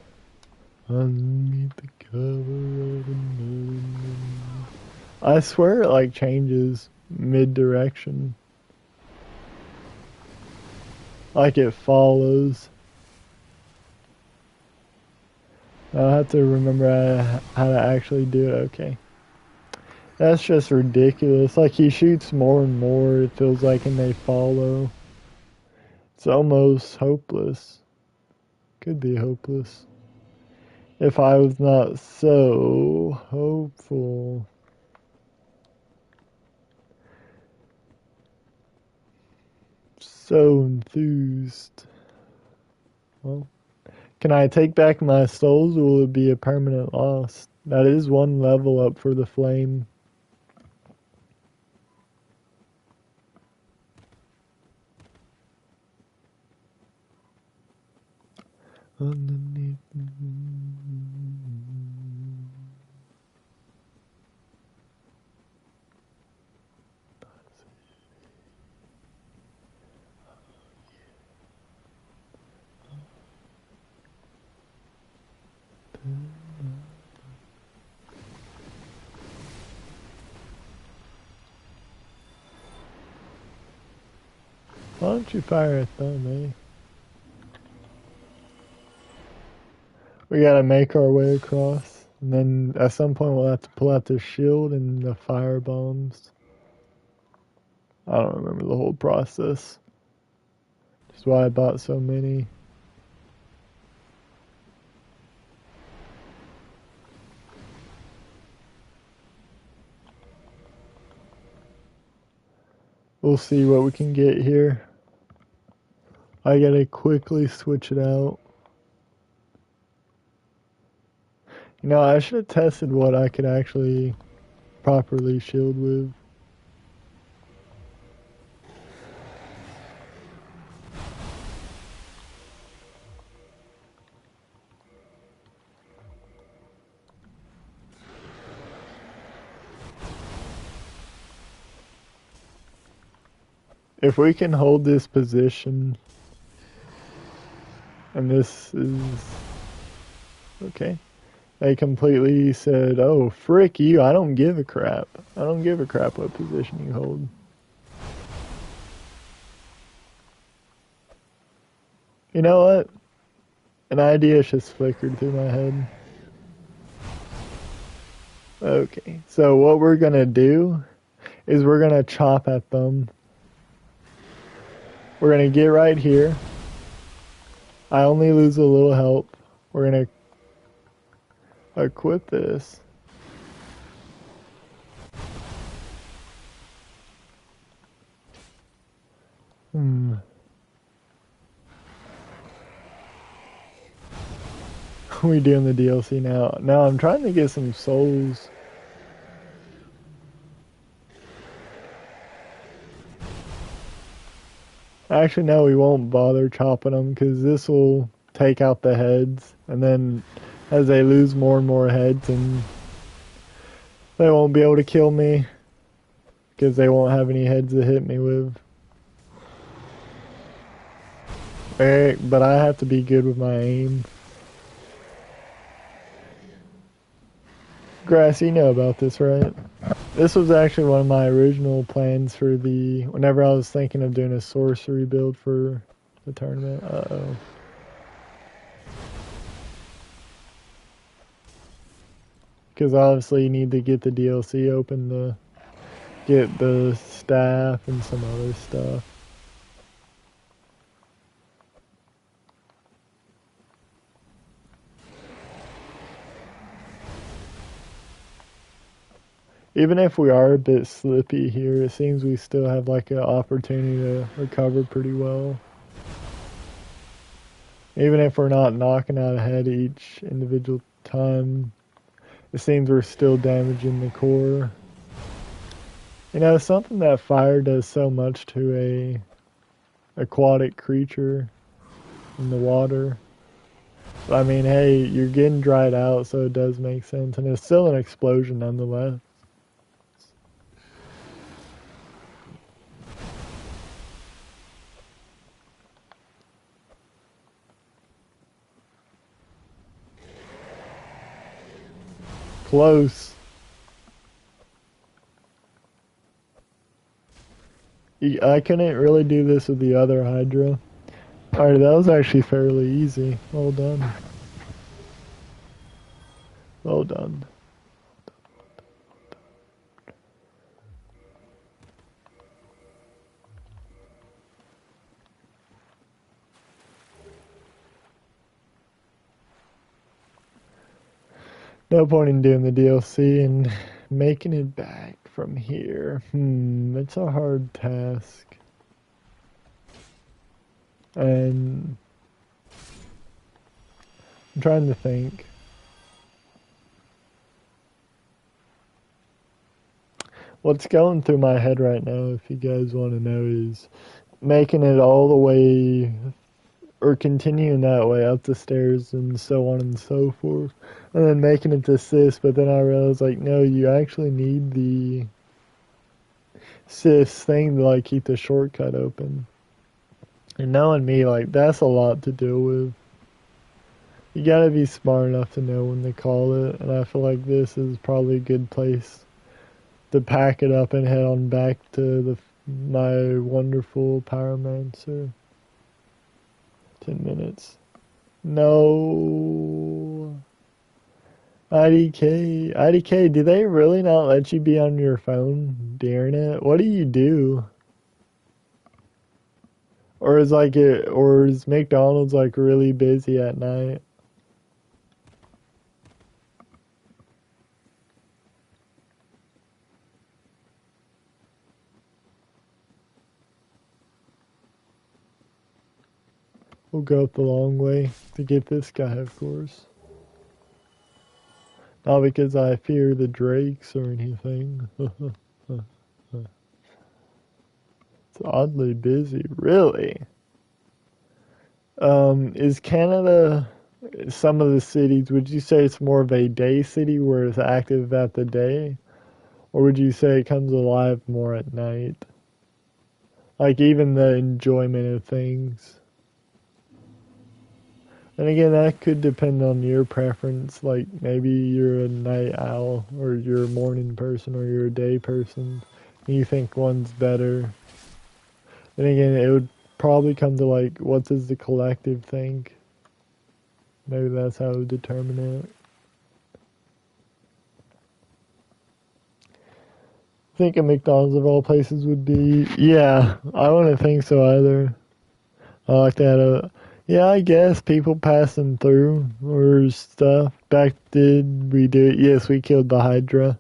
Underneath the cover of another. I swear it like changes mid-direction. Like it follows. I'll have to remember how to actually do it. Okay. That's just ridiculous. Like he shoots more and more, it feels like, and they follow. It's almost hopeless. Could be hopeless. If I was not so hopeful. So enthused. Well, can I take back my souls or will it be a permanent loss? That is one level up for the flame. Underneath. Why don't you fire at them, eh? We gotta make our way across. And then at some point we'll have to pull out the shield and the fire bombs. I don't remember the whole process. That's why I bought so many. We'll see what we can get here. I gotta quickly switch it out. You know, I should have tested what I could actually properly shield with. If we can hold this position, and this is okay. They completely said, "Oh, frick you! I don't give a crap. I don't give a crap what position you hold." You know what? An idea just flickered through my head. Okay, so what we're gonna do is we're gonna chop at them. We're gonna get right here. I only lose a little help. We're gonna equip this. We doing the DLC now. Now I'm trying to get some souls. Actually, no, we won't bother chopping them because this will take out the heads. And then as they lose more and more heads, and they won't be able to kill me because they won't have any heads to hit me with. But I have to be good with my aim. Grass, you know about this, right? This was actually one of my original plans for whenever I was thinking of doing a sorcery build for the tournament. Uh-oh. Because obviously you need to get the DLC open to get the staff and some other stuff. Even if we are a bit slippy here, it seems we still have like an opportunity to recover pretty well. Even if we're not knocking out a head each individual time, it seems we're still damaging the core. You know, something that fire does so much to a aquatic creature in the water. I mean, hey, you're getting dried out, so it does make sense. And it's still an explosion nonetheless. Close. I couldn't really do this with the other Hydra. Alright, that was actually fairly easy. Well done. Well done. No point in doing the DLC and making it back from here. It's a hard task. And I'm trying to think. What's going through my head right now, if you guys want to know, is making it all the way, or continuing that way up the stairs and so on and so forth. And then making it to Sis, but then I realized, like, no, you actually need the Sis thing to, like, keep the shortcut open. And knowing me, like, that's a lot to deal with. You gotta be smart enough to know when to call it, and I feel like this is probably a good place to pack it up and head on back to my wonderful pyromancer. 10 minutes. No. IDK, do they really not let you be on your phone during it? What do you do? Or is McDonald's like really busy at night? We'll go up the long way to get this guy, of course. Not because I fear the drakes or anything. It's oddly busy, really. Is Canada, some of the cities, would you say it's more of a day city where it's active at the day? Or would you say it comes alive more at night? Like even the enjoyment of things. And again, that could depend on your preference. Like maybe you're a night owl, or you're a morning person, or you're a day person, and you think one's better. Then again, it would probably come to like, what does the collective think? Maybe that's how it would determine it. I think a McDonald's of all places would be, yeah, I wouldn't think so either. I like that. Yeah, I guess people passing through or stuff. Did we do it? Yes, we killed the Hydra.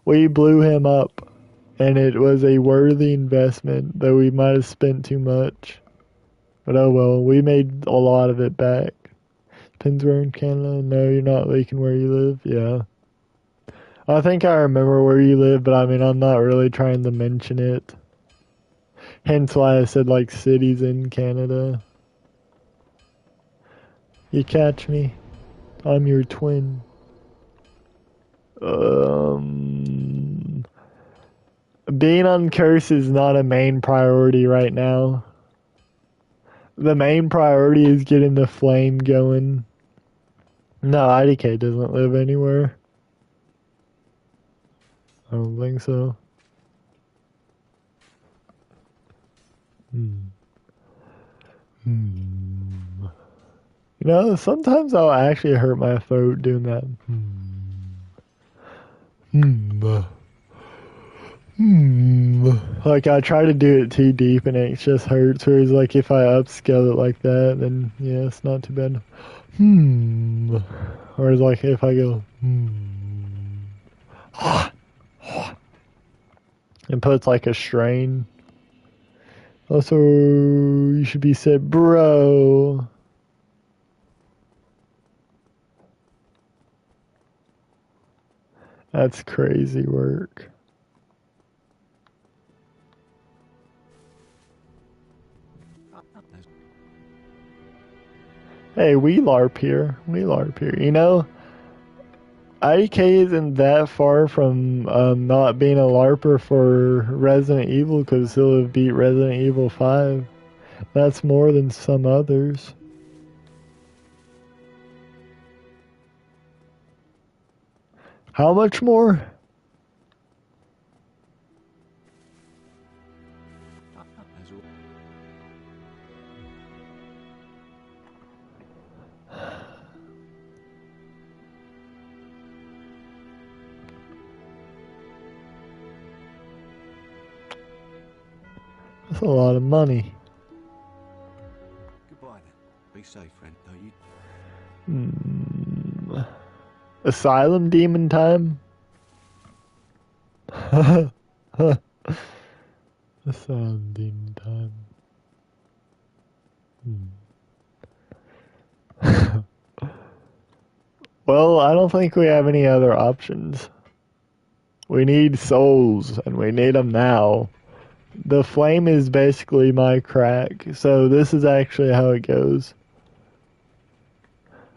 We blew him up, and it was a worthy investment, though we might have spent too much. But oh well, we made a lot of it back. Depends where in Canada. No, you're not leaking where you live? Yeah. I think I remember where you live, but I mean, I'm not really trying to mention it. Hence why I said like cities in Canada. You catch me? I'm your twin. Being on curse is not a main priority right now. The main priority is getting the flame going. No, IDK doesn't live anywhere. I don't think so. You know, sometimes I'll actually hurt my throat doing that. Like I try to do it too deep and it just hurts. Whereas like if I upscale it like that, then yeah, it's not too bad. Whereas like if I go and puts like a strain. Also, you should be said, bro. That's crazy work. Hey, we LARP here. We LARP here. You know, IDK isn't that far from not being a LARPer for Resident Evil because he'll have beat Resident Evil 5. That's more than some others. How much more? That's a lot of money. Goodbye then. Be safe, friend. Don't you? Asylum demon time? Asylum demon time. Well, I don't think we have any other options. We need souls, and we need them now. The flame is basically my crack, so this is actually how it goes.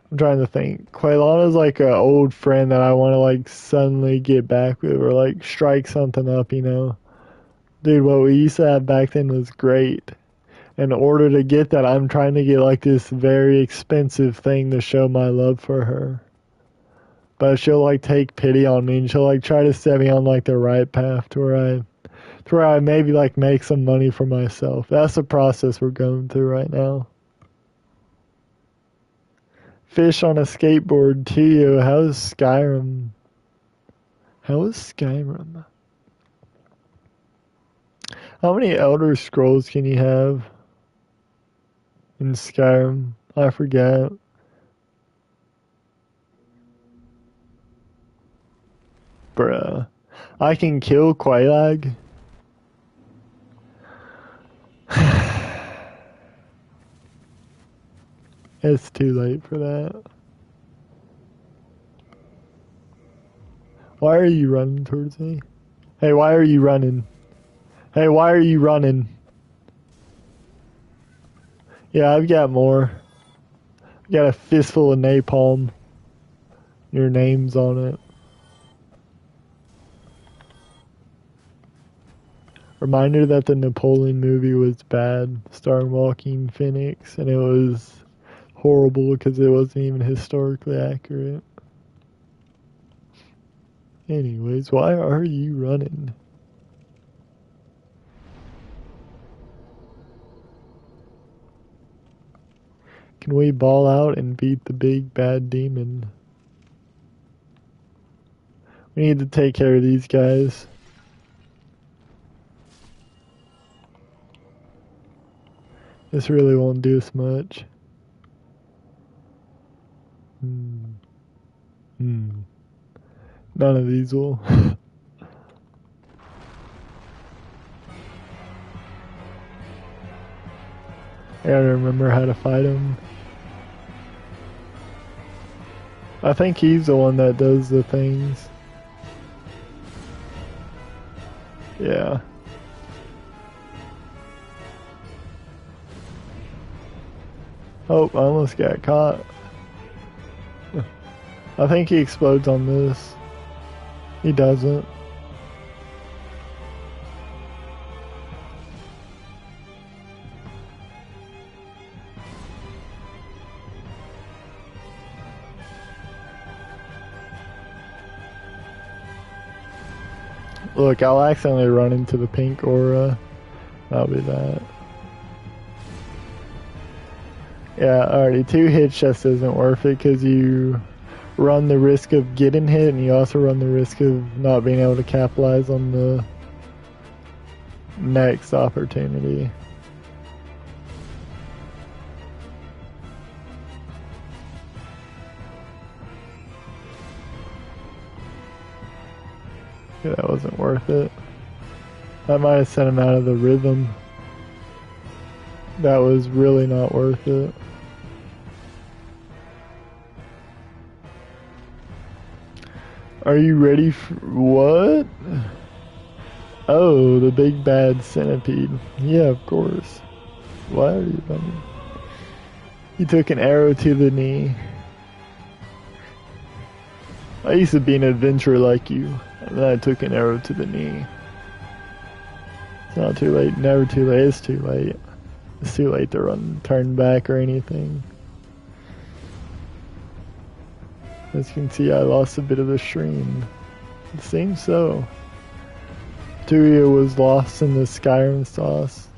I'm trying to think. Quaylana's like an old friend that I want to like suddenly get back with or like strike something up, you know. Dude, what we used to have back then was great. In order to get that, I'm trying to get like this very expensive thing to show my love for her. But she'll like take pity on me and she'll like try to set me on like the right path to where I to where I maybe like make some money for myself. That's the process we're going through right now. Fish on a skateboard too. How's Skyrim? How is Skyrim? How many Elder Scrolls can you have in Skyrim? I forget. Bruh. I can kill Qualag. It's too late for that. Why are you running towards me? Hey, why are you running? Hey, why are you running? Yeah, I've got more. I got a fistful of napalm. Your name's on it. Reminder that the Napoleon movie was bad, starring Joaquin Phoenix, and it was horrible because it wasn't even historically accurate. Anyways, why are you running? Can we ball out and beat the big bad demon? We need to take care of these guys. This really won't do us much. None of these will. I gotta remember how to fight him. I think he's the one that does the things. Yeah. Oh, I almost got caught. I think he explodes on this. He doesn't. Look, I'll accidentally run into the pink aura. That'll be that. Yeah, already 2 hits just isn't worth it because you run the risk of getting hit and you also run the risk of not being able to capitalize on the next opportunity. Yeah, that wasn't worth it. That might have sent him out of the rhythm. That was really not worth it. Are you ready for what? Oh, the big bad centipede. Yeah, of course. Why are you running? You took an arrow to the knee. I used to be an adventurer like you, and then I took an arrow to the knee. It's not too late, never too late, it's too late. It's too late to turn back or anything. As you can see, I lost a bit of the stream. It seems so. Tuya was lost in the Skyrim sauce.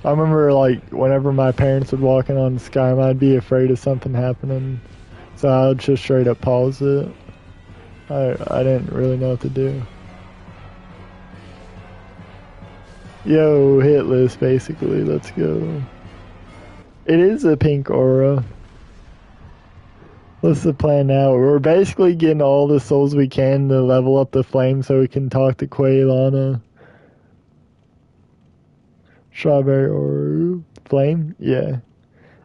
I remember, like, whenever my parents would walk in on Skyrim, I'd be afraid of something happening. So I would just straight up pause it. I didn't really know what to do. Yo, hit list, basically. Let's go. It is a pink aura. What's the plan now? We're basically getting all the souls we can to level up the flame so we can talk to Quaylana. Strawberry or flame? Yeah.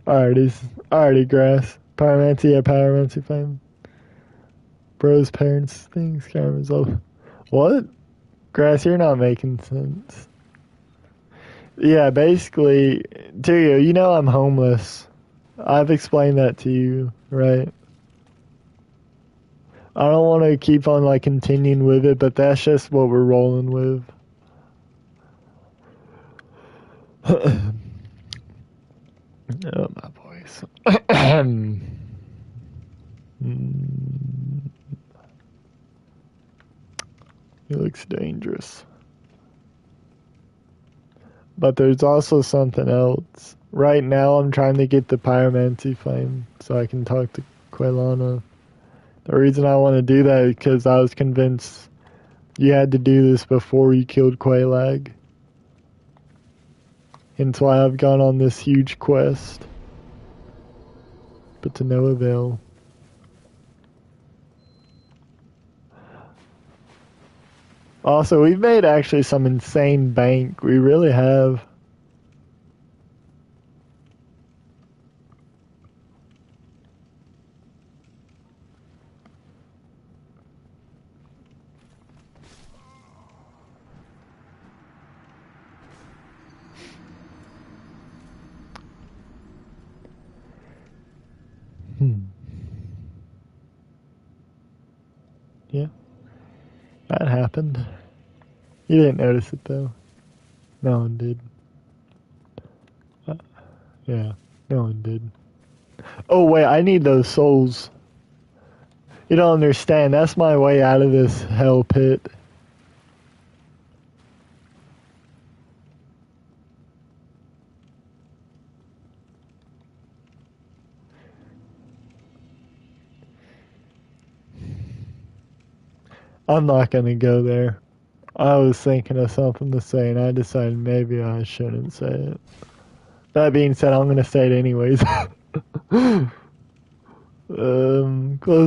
Alrighty, grass. Pyromancy, yeah, pyromancy flame. Bros, parents, things, cameras, oh. What? Grass, you're not making sense. Yeah, basically, Tyrio, you know I'm homeless. I've explained that to you, right? I don't want to keep on, like, continuing with it, but that's just what we're rolling with. Oh, my voice. He looks dangerous. But there's also something else. Right now I'm trying to get the pyromancy flame so I can talk to Quelana. The reason I want to do that is because I was convinced you had to do this before you killed Quelaag. Hence why I've gone on this huge quest. But to no avail. Also, we've made actually some insane bank. We really have. Yeah. That happened. You didn't notice it though. No one did. Yeah, no one did. Oh wait, I need those souls. You don't understand. That's my way out of this hell pit. I'm not gonna go there. I was thinking of something to say and I decided maybe I shouldn't say it. That being said, I'm gonna say it anyways. Close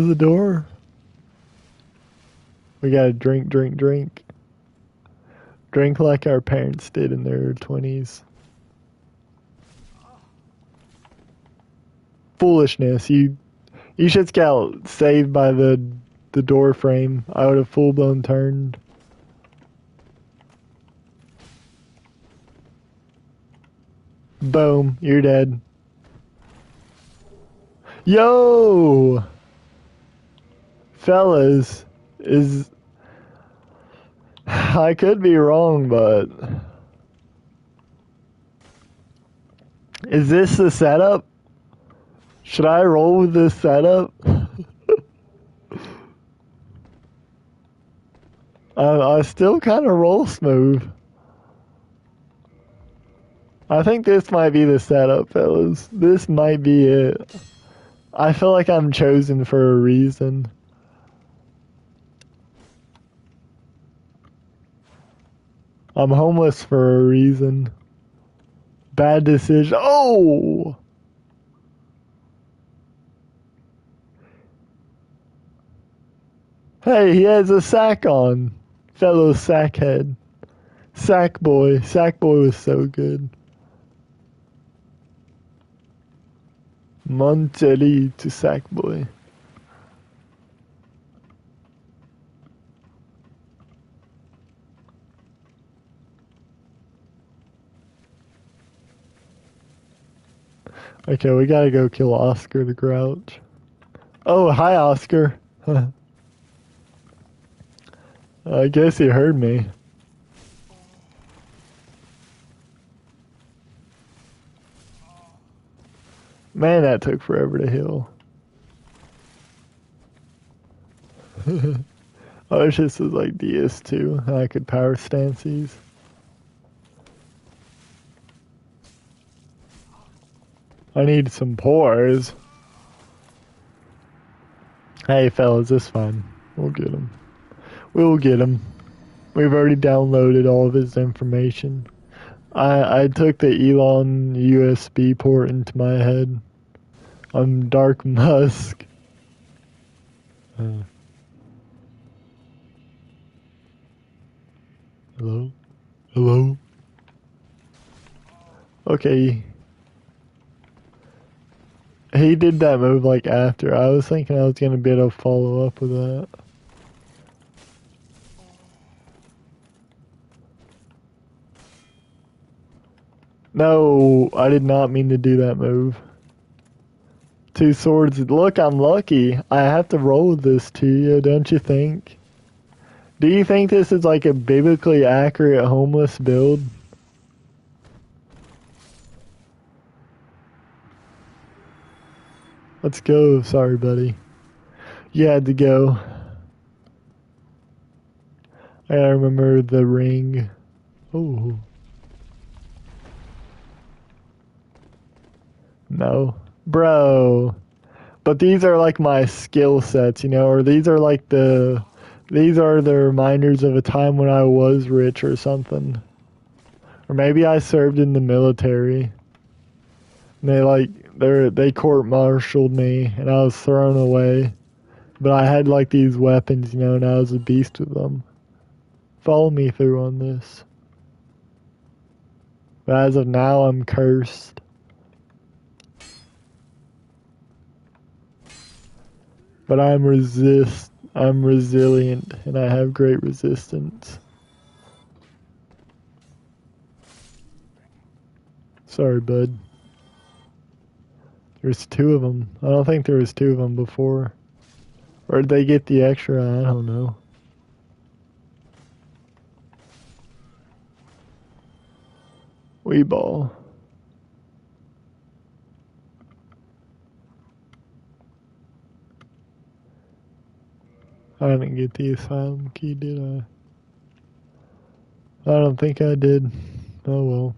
the door. We gotta drink, drink, drink. Drink like our parents did in their 20s. Foolishness. You should got saved by the door frame. I would have full blown turned. Boom, you're dead. Yo! Fellas, I could be wrong, but is this the setup? Should I roll with this setup? I still kind of roll smooth. I think this might be the setup, fellas. This might be it. I feel like I'm chosen for a reason. I'm homeless for a reason. Bad decision. Oh! Hey, he has a sack on. Fellow sackhead. Sack boy. Sack boy was so good. Montelli to sack boy. Okay, we gotta go kill Oscar the Grouch. Oh, hi Oscar. I guess he heard me. Man, that took forever to heal. I wish this was like DS2 and I could power stances. I need some pores. Hey fellas, it's fine. We'll get him. We'll get him. We've already downloaded all of his information. I took the Elon USB port into my head. I'm Dark Musk. Hello? Hello? Okay. He did that move like after. I was thinking I was gonna be able to follow up with that. No, I did not mean to do that move. Two swords. Look, I'm lucky. I have to roll with this to you, don't you think? Do you think this is like a biblically accurate homeless build? Let's go. Sorry, buddy. You had to go. I gotta remember the ring. Oh. No. Bro. But these are like my skill sets, you know, or these are the reminders of a time when I was rich or something. Or maybe I served in the military. And they court-martialed me and I was thrown away. But I had like these weapons, you know, and I was a beast with them. Follow me through on this. But as of now, I'm cursed. But I'm resilient, and I have great resistance. Sorry, bud. There's two of them. I don't think there was two of them before. Or did they get the extra? I don't know. Wee ball. I didn't get the asylum key, did I? I don't think I did. Oh well.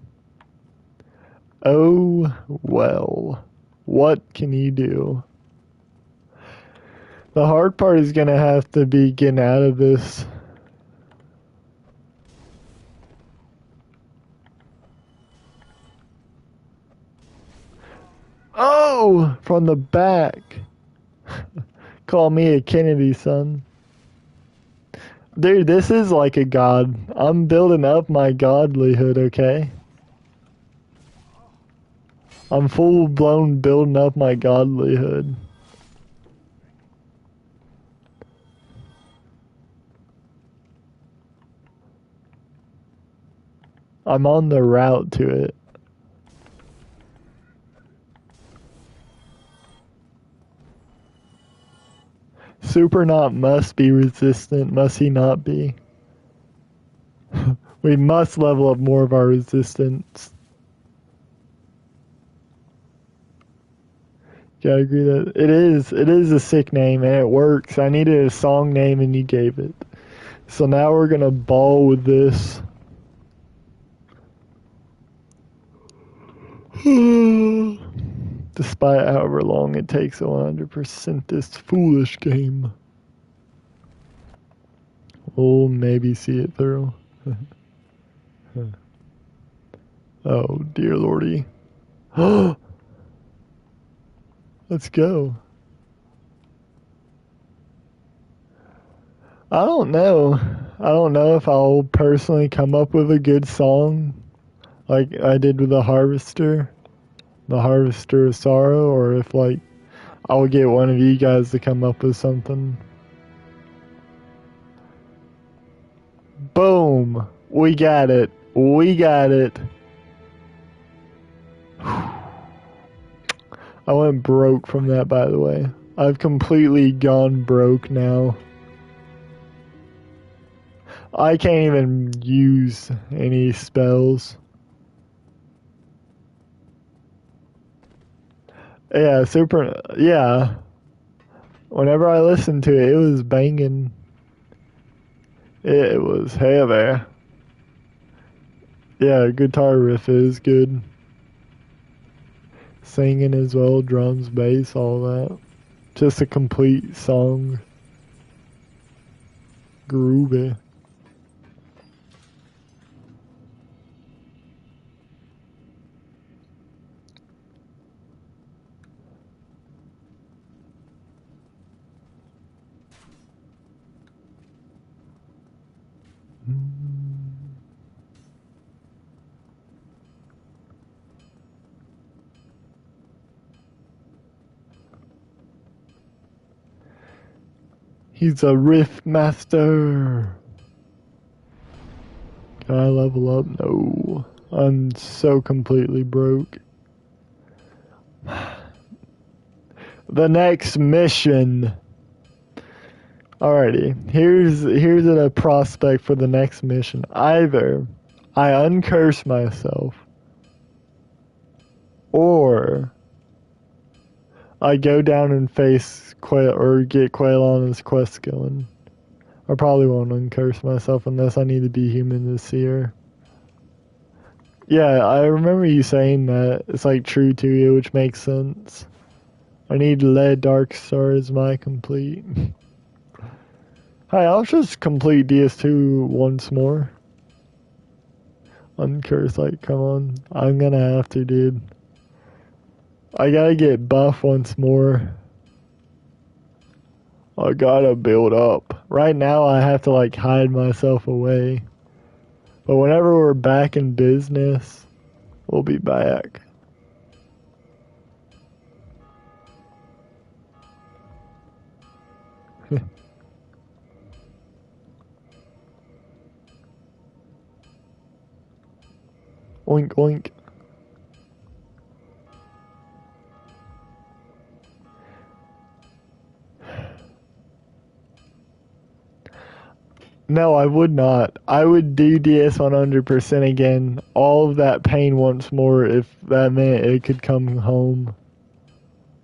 Oh well. What can you do? The hard part is gonna have to be getting out of this. Oh! From the back. Call me a Kennedy, son. Dude, this is like a god. I'm building up my godlyhood, okay? I'm full-blown building up my godlyhood. I'm on the route to it. Supernaut must be resistant, must he not be? We must level up more of our resistance. Gotta agree that it is a sick name and it works. I needed a song name and you gave it. So now we're gonna ball with this. Despite however long it takes 100% this foolish game. We'll maybe see it through. Oh dear lordy. Let's go. I don't know. I don't know if I'll personally come up with a good song like I did with the Harvester of Sorrow, or if like I'll get one of you guys to come up with something. Boom! We got it. We got it. I went broke from that, by the way. I've completely gone broke now. I can't even use any spells. Yeah, yeah. Whenever I listened to it, it was banging. It was heavy. Yeah, guitar riff is good. Singing as well, drums, bass, all that. Just a complete song. Groovy. He's a riff master. Can I level up? No. I'm so completely broke. The next mission. Alrighty. Here's a prospect for the next mission. Either I uncurse myself, or I go down and face Quail, or get Quaelenoldoessi's quest going. I probably won't uncurse myself unless I need to be human to see her. Yeah, I remember you saying that. It's like true to you, which makes sense. I need lead dark star as my complete. Hi, I'll just complete DS2 once more. Uncurse, like, come on. I'm gonna have to, dude. I gotta get buff once more. I gotta build up. Right now, I have to, like, hide myself away. But whenever we're back in business, we'll be back. Oink, oink. No, I would not. I would do DS 100% again. All of that pain once more if that meant it could come home.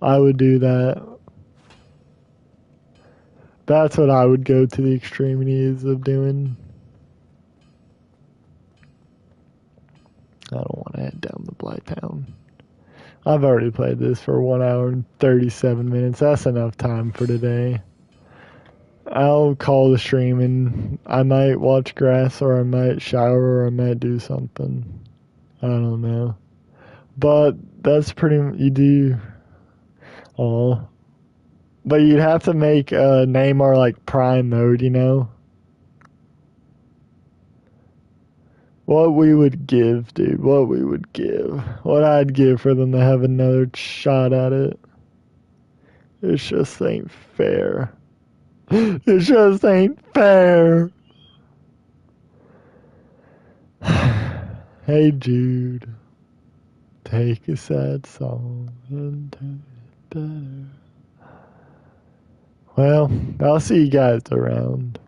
I would do that. That's what I would go to the extremities of doing. I don't want to head down the Blighttown. I've already played this for 1 hour and 37 minutes. That's enough time for today. I'll call the stream and I might watch grass or I might shower or I might do something. I don't know. But that's pretty you do. Oh. But you'd have to make Neymar like prime mode, you know? What we would give, dude. What we would give. What I'd give for them to have another shot at it. It just ain't fair. It just ain't fair. Hey, Jude. Take a sad song and turn it better. Well, I'll see you guys around.